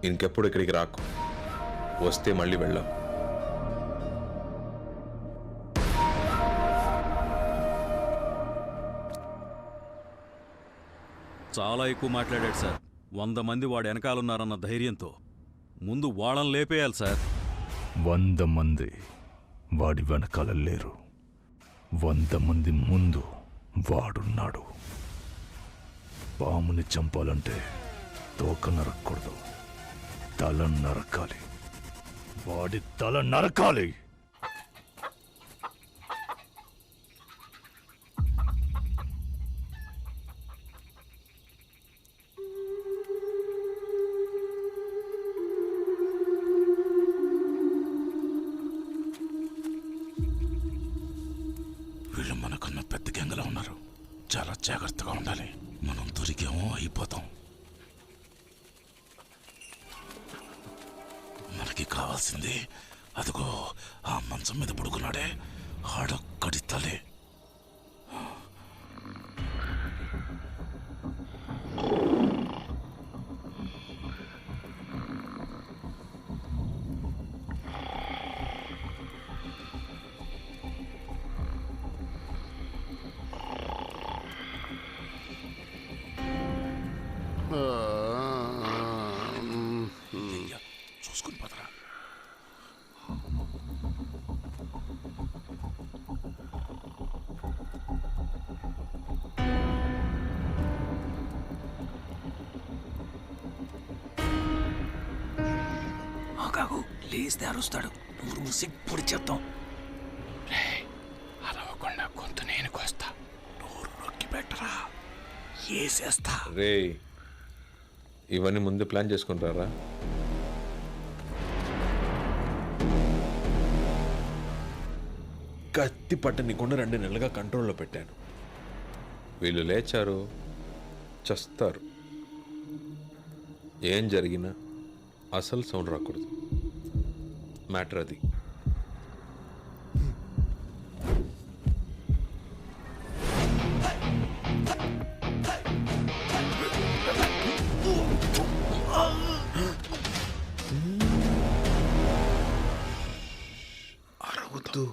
ఇంకెప్పుడు ఇక్కడికి రాకు. వస్తే మళ్ళీ వెళ్ళాం. చాలా ఎక్కువ మాట్లాడాడు సార్. 100 మంది వాడు వెనకాలన్నారన్న ధైర్యంతో ముందు వాళ్ళని లేపేయాలి సార్. 100 మంది వాడి వెనకాల లేరు. 100 మంది ముందు వాడున్నాడు. పాముని చంపాలంటే తోక నరక్కూడదు, తల నరకాలి. వాడి తల నరకాలి. వీళ్ళు మనకన్నా పెద్ద గ్యాంగ్లో ఉన్నారు. చాలా జాగ్రత్తగా ఉండాలి. మనం దొరికేమో అయిపోతాం. మనకి కావాల్సింది అదిగో ఆ మంచం మీద పడుకున్నాడే, ఆడొక్కడి తలే. చూసుకుని పదరా. కాకు లేస్తే అరుస్తాడు. నువ్వు సిగ్గుడి చెప్తాం. అరవకుండా గొంతు నేను కోస్తా. నోరు నొక్కి పెట్టరా, ఏసేస్తా. రే, ఇవన్నీ ముందే ప్లాన్ చేసుకుంటారా? కత్తి పట్టని కొండ 2 నెలలుగా కంట్రోల్లో పెట్టాను. వీళ్ళు లేచారు, చస్తారు. ఏం జరిగినా అసలు సౌండ్ రాకూడదు. మ్యాటర్ అది. అరవద్దు.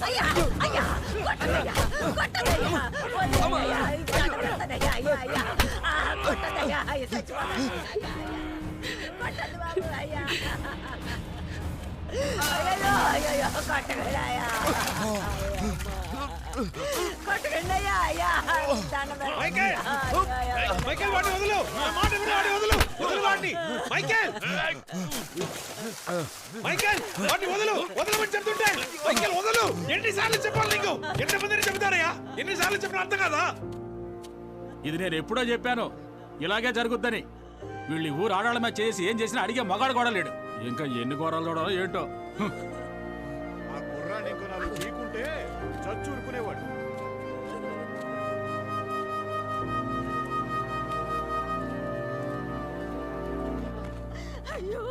అయ్యా అయ్యా కొట్టదయ్యా కొట్టదయ్యా కొట్టదయ్యా అయ్యా అయ్యా కొట్టదయ్యా అయ్యా కొట్టదు బాబు అయ్యా అయ్యో అయ్యో కొట్టగలయ్యా కొట్టగండయ్యా అయ్యా మైకేల్ మైకేల్ వాడిని వదులు నా మాట విను వాడిని వదులు వదులు వాడిని మైకేల్ మైకేల్ వాడిని వదులు వదలమని చెప్తుంటే మైకేల్ వదులు ఎన్నిసార్లు చెప్పాలి నీకు ఎంతమందిని చెబుతారయ్యా ఎన్నిసార్లు చెప్పిన అర్థం కాదా ఇది నేను ఎప్పుడో చెప్పాను ఇలాగే జరుగుద్దని వీళ్ళు ఈ ఊరు ఆడాళ్ళ మీద చేసి ఏం చేసినా అడిగే మగాడు కూడా లేడు ఇంకా ఎన్ని ఘోరాలు చూడాలో ఏంటో ఆ కుర్రాన్ని ఇంకో నాలుగు చీకుంటే చచ్చూరుకునేవాడు. అయ్యో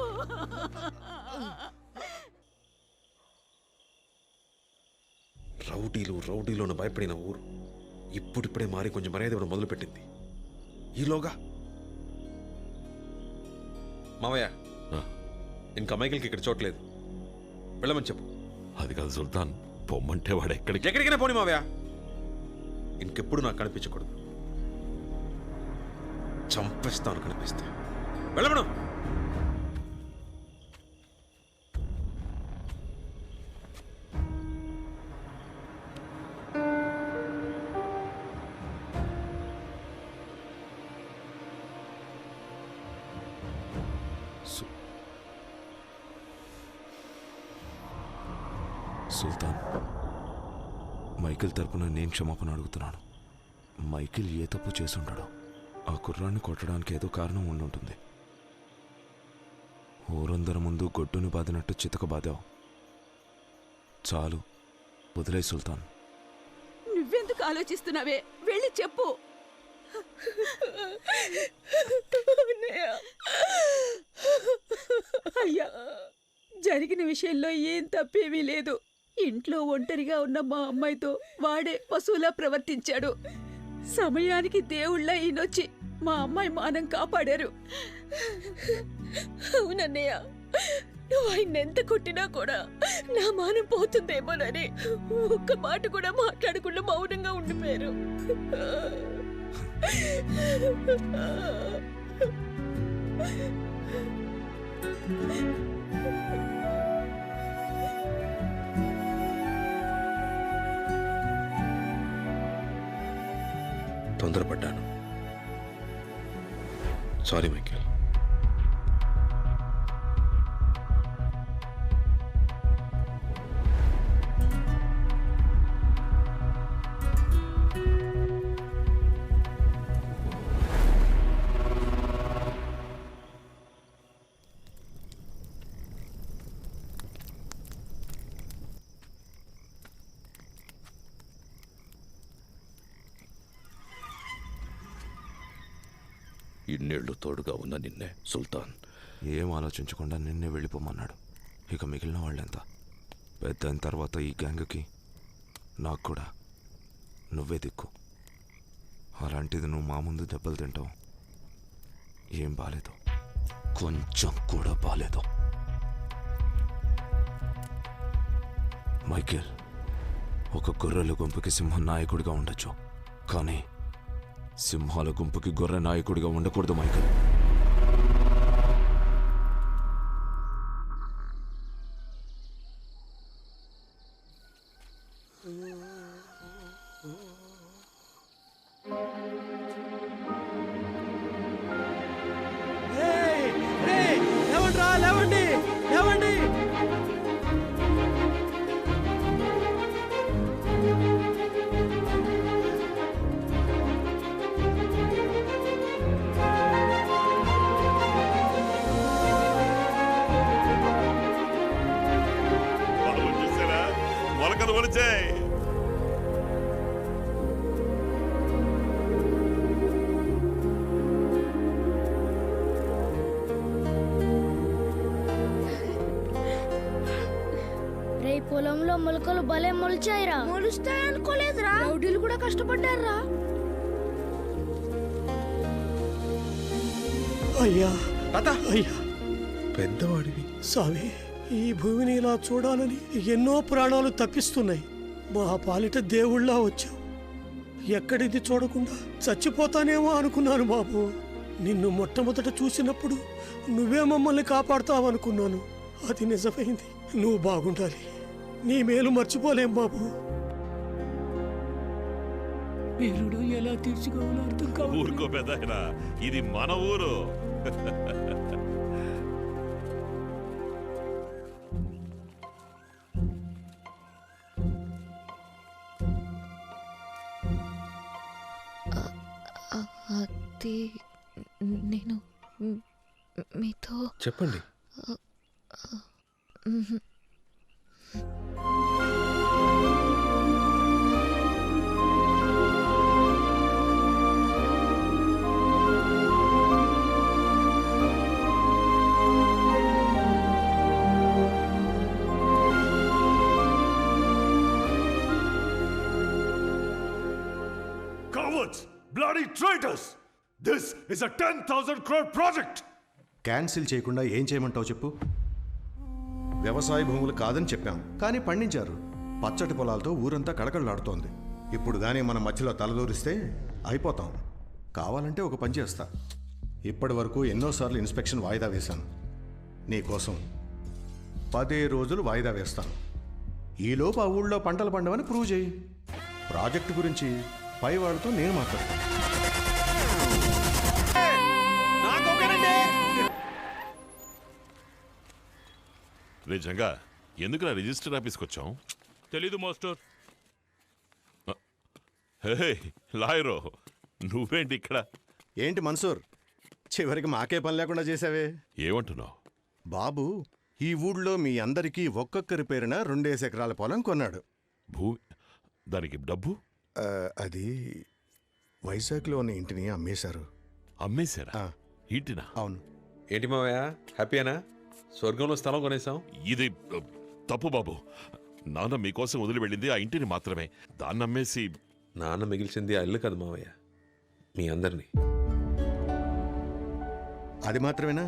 రౌడీలోను భయపడిన ఊరు ఇప్పుడిప్పుడే మారి కొంచెం మర్యాద ఇవ్వడం మొదలుపెట్టింది. ఈలోగా మావయ్య ఇంకా మైకిల్కి ఇక్కడ చోట్లేదు, వెళ్ళమని చెప్పు. అది కాదు సుల్తాన్, పొమ్మంటే వాడు ఎక్కడికైనా పోనీ మావయ్య, ఇంకెప్పుడు నాకు కనిపించకూడదు. చంపేస్తాను కనిపిస్తే. వెళ్ళమను. సుల్తాన్, మైకిల్ తరపున నేను క్షమాపణ అడుగుతున్నాను. మైకిల్ ఏ తప్పు చేసుంటాడో. ఆ కుర్రాన్ని కొట్టడానికి ఏదో కారణం ఉండుంటుంది. ఊరందరి ముందు గొడ్డుని బాదినట్టు చితక బాదావు. చాలు, వదిలే సుల్తాన్. నువ్వెందుకు ఆలోచిస్తున్నావే? వెళ్ళి చెప్పు. అయ్యా, జరిగిన విషయంలో ఏం తప్పేమీ లేదు. ఇంట్లో ఒంటరిగా ఉన్న మా అమ్మాయితో వాడే పశువులా ప్రవర్తించాడు. సమయానికి దేవుళ్ళ ఈయనొచ్చి మా అమ్మాయి మానం కాపాడారు. అవునన్నయ్య, నువ్వు ఆయన ఎంత కొట్టినా కూడా నా మానం పోతుందేమోనని ఒక్క మాట కూడా మాట్లాడకుండా మౌనంగా ఉండిపోయారు. తొందరపడ్డాను. Sorry Michael. ఇన్నేళ్లు తోడుగా ఉన్న నిన్నే సుల్తాన్ ఏం ఆలోచించకుండా నిన్నే వెళ్ళిపోమన్నాడు. ఇక మిగిలిన వాళ్ళెంత? పెద్ద అయిన తర్వాత ఈ గ్యాంగ్కి నాకు కూడా నువ్వే దిక్కు. అలాంటిది నువ్వు మా ముందు దెబ్బలు తింటావు. ఏం బాలేదు, కొంచెం కూడా బాలేదు. మైకేల్, ఒక గొర్రెల గుంపుకి సింహం నాయకుడిగా ఉండొచ్చు, కానీ సింహాల గుంపుకి గొర్రె నాయకుడిగా ఉండకూడదు మైకేల్. లేవండి లేవండి. చూసారా, మొలకలు మొలిచాయి. పొలంలో మొలకలు భలే మొలిచాయిరా. మొలుస్తాయనుకోలేదురా. రౌడీలు కూడా కష్టపడ్డారా. అయ్యా అయ్యా పెద్దవాడివి. స్వామి, ఈ భూమిని ఇలా చూడాలని ఎన్నో ప్రాణాలు తప్పిస్తున్నాయి. మా పాలిట దేవుళ్ళా వచ్చావు. ఎక్కడిది చూడకుండా చచ్చిపోతానేమో అనుకున్నాను బాబు. నిన్ను మొట్టమొదట చూసినప్పుడు నువ్వే మమ్మల్ని కాపాడుతావనుకున్నాను. అది నిజమైంది. నువ్వు బాగుండాలి. నీ మేలు మర్చిపోలేం బాబు. పేరుడు ఎలా తీర్చుకోవాలో అర్థం కాదు. ఊరుకో పెద్దాయనా, ఇది మన ఊరు. అది నేను మీతో చెప్పండి. Cowards! Bloody traitors! This is a 10,000 crore project! Cancel చేయకుండా ఏం చేయమంటావు చెప్పు. వ్యవసాయ భూములు కాదని చెప్పాం, కానీ పండించారు. పచ్చటి పొలాలతో ఊరంతా కళకళలాడుతోంది. ఇప్పుడు కానీ మన మధ్యలో తలదూరిస్తే అయిపోతాం. కావాలంటే ఒక పని చేస్తా. ఇప్పటి వరకు ఎన్నోసార్లు ఇన్స్పెక్షన్ వాయిదా వేశాను. నీకోసం 10 రోజులు వాయిదా వేస్తాను. ఈలోపు ఆ ఊళ్ళో పంటలు పండవని ప్రూవ్ చేయి. ప్రాజెక్టు గురించి పై వాళ్ళతో నేను మాట్లాడతాను. నిజంగా ఎందుకు నా రిజిస్టర్ ఆఫీస్కి వచ్చాం? తెలీదు మాస్టర్. హే లాయరో, నువ్వేంటి ఇక్కడ? ఏంటి మన్సూర్, చివరికి మాకే పని లేకుండా చేసావే. ఏమంటున్నావు? బాబు ఈ ఊళ్ళో మీ అందరికీ ఒక్కొక్కరి పేరున 2 ఎకరాల పొలం కొన్నాడు. దానికి డబ్బు? అది వైజాగ్లో ఉన్న ఇంటిని అమ్మేశారు. అమ్మేశారా? ఇంటినా? అవును. ఏంటి మావయ్య, హ్యాపీయేనా? స్వర్గంలో స్థలం కొనేసాం. ఇది తప్పు బాబు. నాన్న మీకోసం వదిలి వెళ్ళింది ఆ ఇంటిని మాత్రమే. దాన్ని అమ్మేసి నాన్న మిగిల్చింది ఆ ఇల్లు కదా మావయ్య, మీ అందరినీ. అది మాత్రమేనా?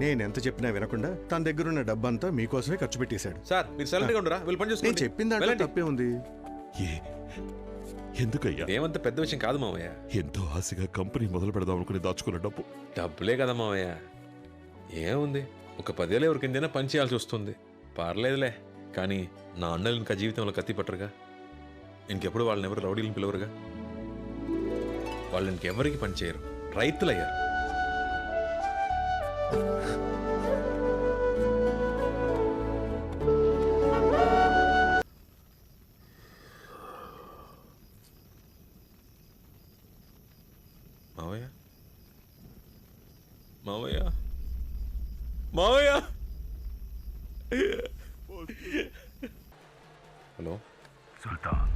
నేనెంత చెప్పినా వినకుండా తన దగ్గరున్న డబ్బంతా మీకోసమే ఖర్చు పెట్టేశాడు. సార్ మీరు సైలెంట్గా ఉండరా? వీళ్ళు పని చేసుకోండి. నేను చెప్పిన దాంట్లో తప్పే ఉంది. ఎందుకయ్యా? ఏమంత పెద్ద విషయం కాదు మావయ్య. ఎంతో ఆశగా కంపెనీ మొదలు పెడదాం అనుకుని దాచుకున్న డబ్బులే కదా మావయ్య. ఏముంది, ఒక 10 ఏళ్ళు ఎవరికిందైనా పని చేయాల్సి వస్తుంది. పర్లేదులే. కానీ నా అన్నలు ఇంకా జీవితంలో కత్తి పట్టరుగా. ఇంకెప్పుడు వాళ్ళని ఎవరు రౌడీలను పిలవరుగా. వాళ్ళు ఇంకెవరికి పని చేయరు, రైతులయ్యారు. మావయ్య, మావయ్య, మావయ్య. హలో సుల్తాన్.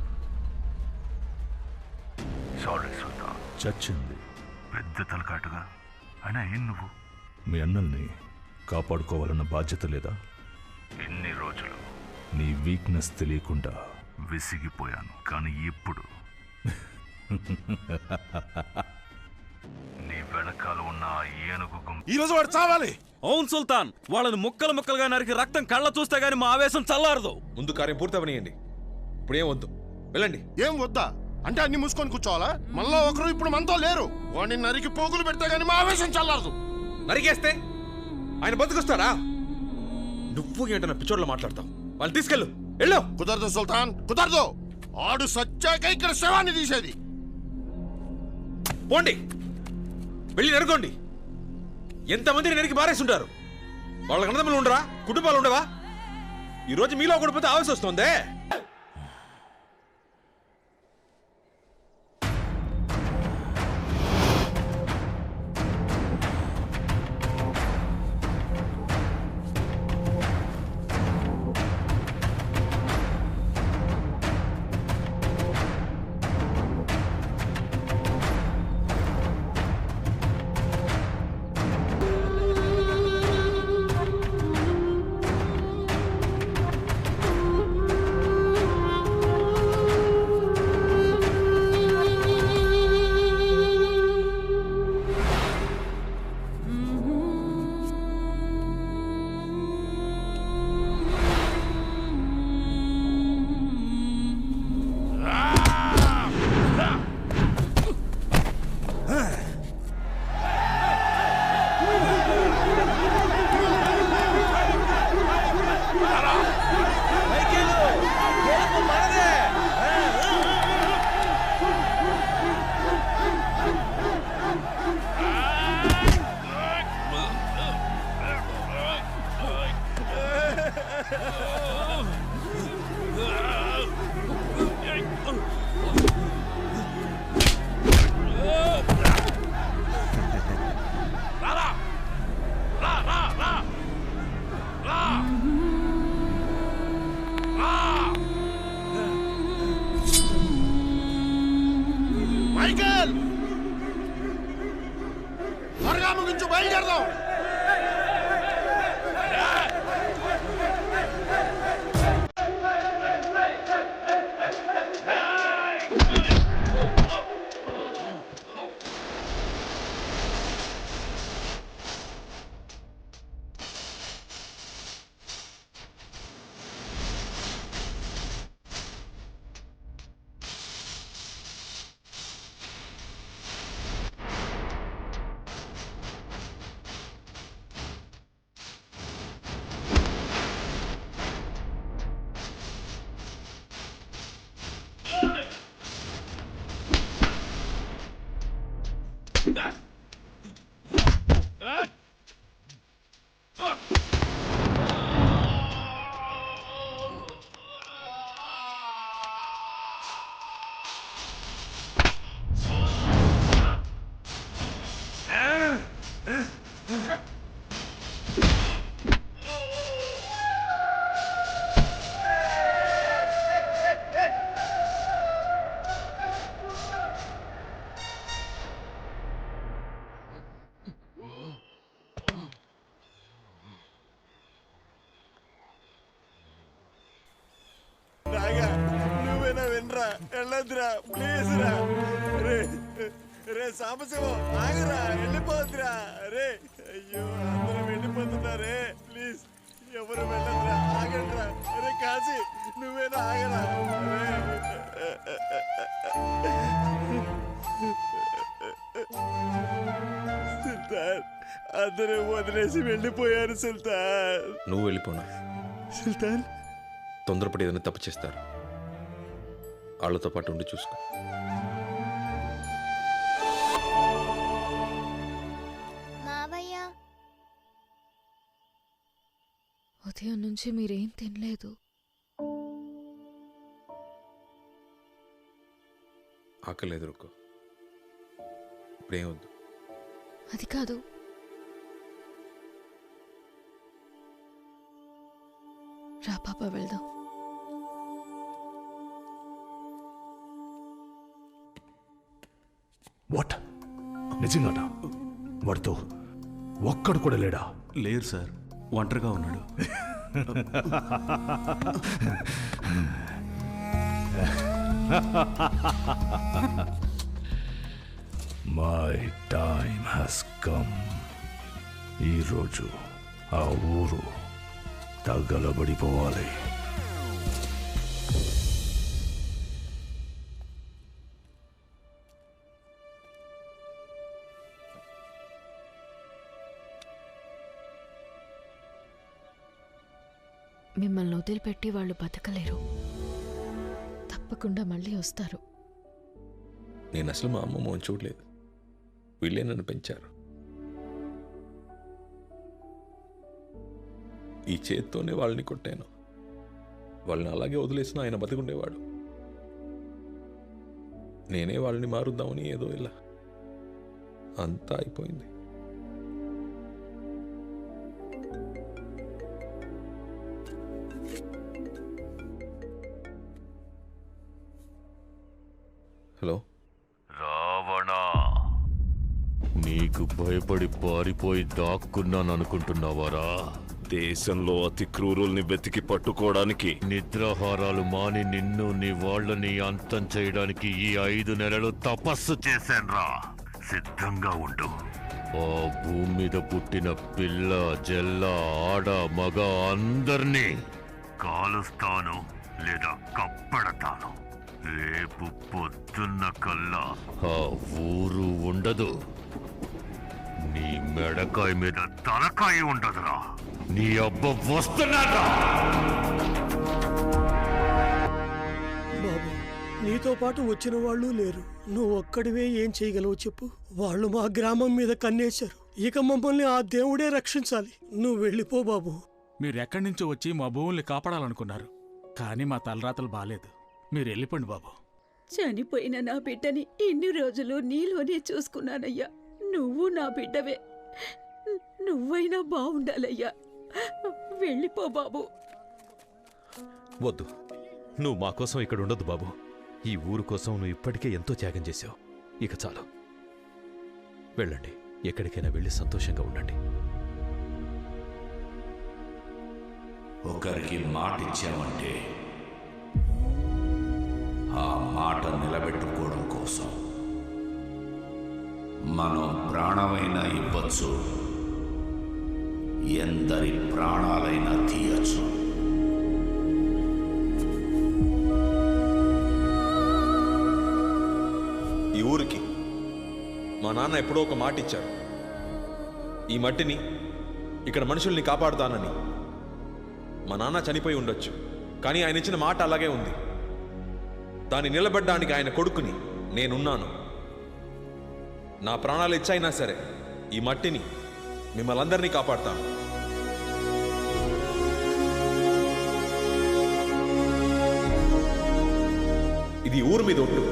సారీ సుల్తాన్. చచ్చింది. పెద్ద తలకాటుగా. అయినా ఏం నువ్వు? మీ అన్నల్ని కాపాడుకోవాలన్న బాధ్యత లేదా? ఇన్ని రోజులు నీ వీక్నెస్ తెలియకుండా విసిగిపోయాను. కానీ ఇప్పుడు నీ వెనకాల ఉన్న ఆ ఏనుగు ఈ రోజు వాడు చావాలి. అవును సుల్తాన్, వాళ్ళని ముక్కలు ముక్కలుగా నరికి రక్తం కళ్ళ చూస్తే గానీ మా ఆవేశం చల్లారదు. ముందు కార్యం పూర్తవనియండి. ఇప్పుడేం వద్దు, వెళ్ళండి. ఏం వద్దా అంటే అన్ని మూసుకొని కూర్చోవాలా? మనలో ఒకరు ఇప్పుడు మనతో లేరు. వాడిని నరికి పోగులు పెడితే గానీ మా ఆవేశం చల్లారదు. నరికేస్తే ఆయన బతుకొస్తాడా? నువ్వు ఏంటన్నా పిచ్చోడ్లో మాట్లాడతావు? వాళ్ళు తీసుకెళ్ళు, వెళ్ళు. కుదరదు సుల్తాన్, కుదరదు. ఆడు సచ్చాక ఇక్కడ శవాన్ని తీసేది. పోండి, వెళ్ళి నరుకోండి. ఎంతమందిని నరికి మారేస్తుంటారు. వాళ్ళకి అన్నదమ్ములు ఉండరా? కుటుంబాలు ఉండవా? ఈరోజు మీలో ఒకటి పోతే ఆవేశం వస్తుందే. మైకేల్, త్వరగా ముగించు, బయలుదేరదాం. నువ్వేనా వినరా? వెళ్ళొద్దురా ప్లీజ్ రా. రే రే సాంబశివం, ఆగరా, వెళ్ళిపోద్దురా. రే అయ్యో, అందరూ వెళ్ళిపోతున్నారే. ప్లీజ్ ఎవరు వెళ్ళొద్దురా, ఆగండిరా. రే కాశీ, నువ్వేనా ఆగరా. సుల్తాన్, అందరూ వదిలేసి వెళ్ళిపోయారు సుల్తాన్. నువ్వు వెళ్ళిపోనా సుల్తాన్? తొందరపడి ఏదైనా తప్పు చేస్తారు. వాళ్ళతో పాటు ఉండి చూసుకో. మావయ్య, ఉదయం నుంచి మీరేం తినలేదు. ఆకలి ఎదుర్కో. ఇప్పుడేం వద్దు. అది కాదు, రా పాప వెళ్దాం. వాట్? నిజంగానా? వాడితో ఒక్కడు కూడా లేడా? లేరు సార్, ఒంటరిగా ఉన్నాడు. My time has come. ఈరోజు ఆ ఊరు తగలబడిపోవాలి. మిమ్మల్ని వదిలిపెట్టి వాళ్ళు బతకలేరు. తప్పకుండా మళ్ళీ వస్తారు. నేను అసలు మా అమ్మ మోహన్ చూడలేదు. వీళ్ళే నన్ను పెంచారు. ఈ చేత్తోనే వాళ్ళని కొట్టాను. వాళ్ళని అలాగే వదిలేసిన ఆయన బతికుండేవాడు. నేనే వాళ్ళని మారుద్దామని ఏదో ఇలా అంతా అయిపోయింది. హలో రావణ, నీకు భయపడి పారిపోయి దాక్కున్నాను అనుకుంటున్నావారా? దేశంలో అతి క్రూరుల్ని వెతికి పట్టుకోవడానికి నిద్రాహారాలు మాని నిన్ను నీ వాళ్ళని అంతం చేయడానికి ఈ 5 నెలలు తపస్సు చేశాన్రా. సిద్ధంగా ఉండు. ఆ భూమి మీద పుట్టిన పిల్ల జల్ల ఆడ మగ అందర్నీ కాలుస్తాను లేదా కప్పడతాను. రేపు పొద్దున్న కల్లా ఆ ఊరు ఉండదు. నీ మెడకాయ మీద తలకాయ ఉండదురా. నీ అబ్బ వస్తున్నాడా? బాబు, నీతో పాటు వచ్చిన వాళ్ళు లేరు. నువ్వు ఒక్కడివే ఏం చేయగలవు చెప్పు. వాళ్ళు మా గ్రామం మీద కన్నేశారు. ఇక మమ్మల్ని ఆ దేవుడే రక్షించాలి. నువ్వు వెళ్ళిపో బాబు. మీరెక్కడి నుంచో వచ్చి మా భూముల్ని కాపాడాలనుకున్నారు, కానీ మా తలరాతలు బాలేదు. మీరు వెళ్ళిపోండి బాబు. చనిపోయిన నా బిడ్డని ఇన్ని రోజులు నీలోనే చూసుకున్నానయ్యా. నువ్వు నా బిడ్డవే. నువ్వైనా బాగుండాలయ్యా. వెళ్ళిపో బాబు. వద్దు, నువ్వు మా కోసం ఇక్కడ ఉండదు బాబు. ఈ ఊరు కోసం నువ్వు ఇప్పటికే ఎంతో త్యాగం చేశావు. ఇక చాలు, వెళ్ళండి. ఎక్కడికైనా వెళ్ళి సంతోషంగా ఉండండి. ఒకరికి మాటిచ్చామంటే ఆ మాట నిలబెట్టుకోవడం కోసం మనం ప్రాణమైనా ఇవ్వచ్చు, ఎందరి ప్రాణాలైనా తీయచ్చు. ఈ ఊరికి మా నాన్న ఎప్పుడో ఒక మాట ఇచ్చారు. ఈ మట్టిని, ఇక్కడ మనుషుల్ని కాపాడుతానని. మా నాన్న చనిపోయి ఉండొచ్చు, కానీ ఆయన ఇచ్చిన మాట అలాగే ఉంది. దాన్ని నిలబడ్డానికి ఆయన కొడుకుని నేనున్నాను. నా ప్రాణాలు ఇచ్చైనా సరే ఈ మట్టిని, మిమ్మల్ని అందరినీ కాపాడుతాను. ఇది ఊరు మీద ఒట్టు.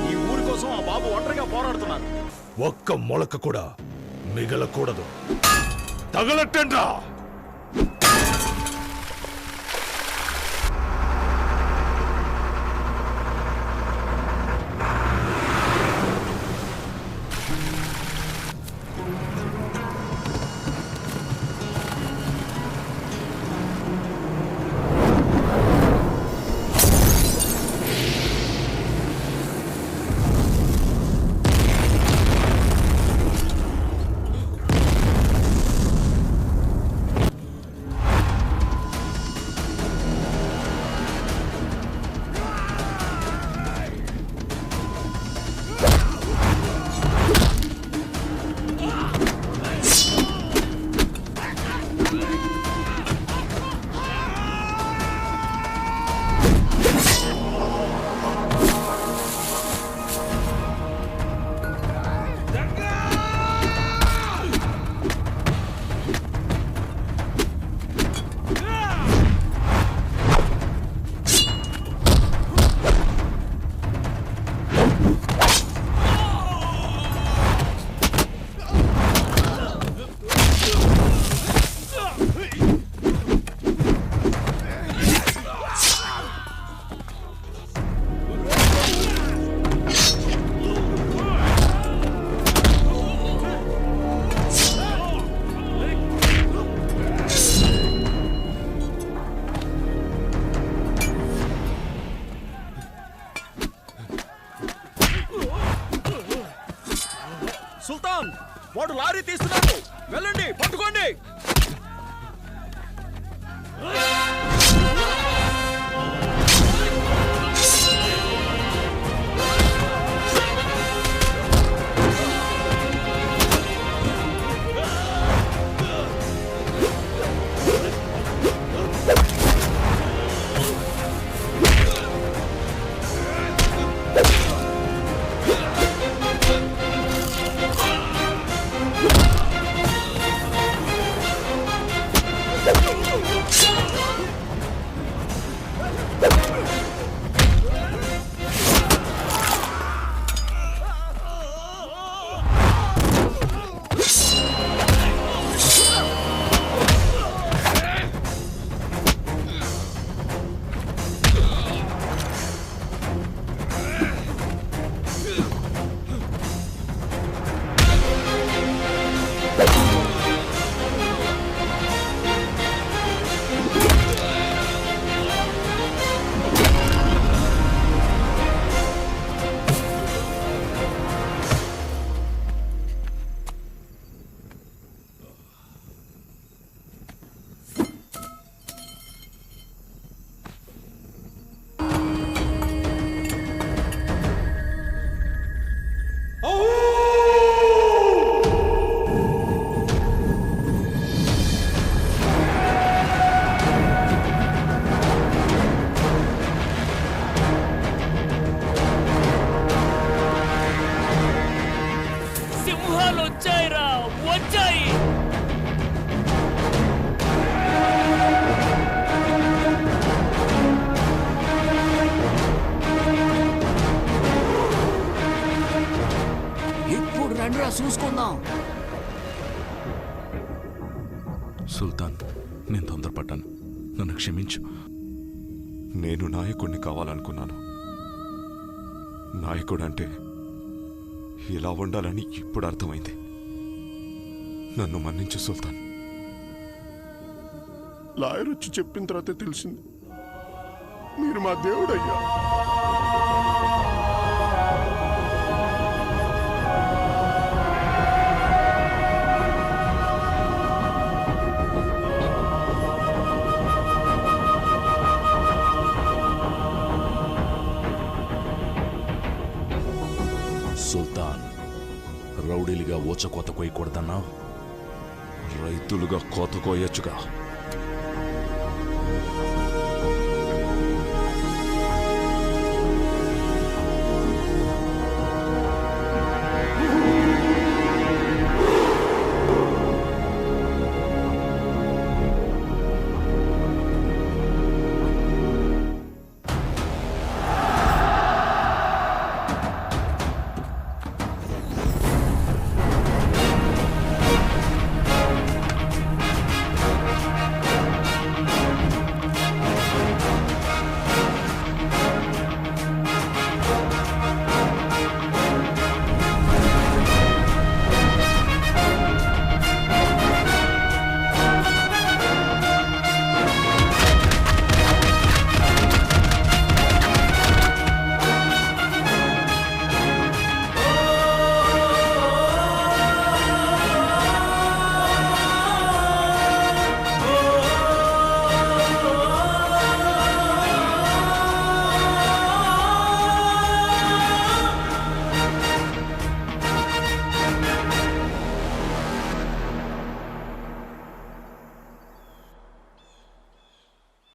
ఈ ఊరి కోసం ఆ బాబు ఒంటరిగా పోరాడుతున్నారు. ఒక్క మొలక కూడా మిగలకూడదు. తగలట్టండ్రా. వాడు లారీ తీస్తున్నాడు, వెళ్ళండి పట్టుకోండి. సింహాలు వచ్చాయిరా, వచ్చాయి. ఇప్పుడు రండిరా చూసుకుందాం. సుల్తాన్, నేను తొందరపడ్డాను, నన్ను క్షమించు. నేను నాయకుడిని కావాలనుకున్నాను. నాయకుడు అంటే ఇలా ఉండాలని ఇప్పుడు అర్థమైంది. నన్ను మన్నించు సుల్తాన్. లాయర్ వచ్చి చెప్పిన తర్వాత తెలిసింది మీరు మా దేవుడయ్యా. సుల్తాన్, రౌడీలుగా ఊచకోత కోయకూడదన్నావు, రైతులుగా కోత కోయొచ్చుగా.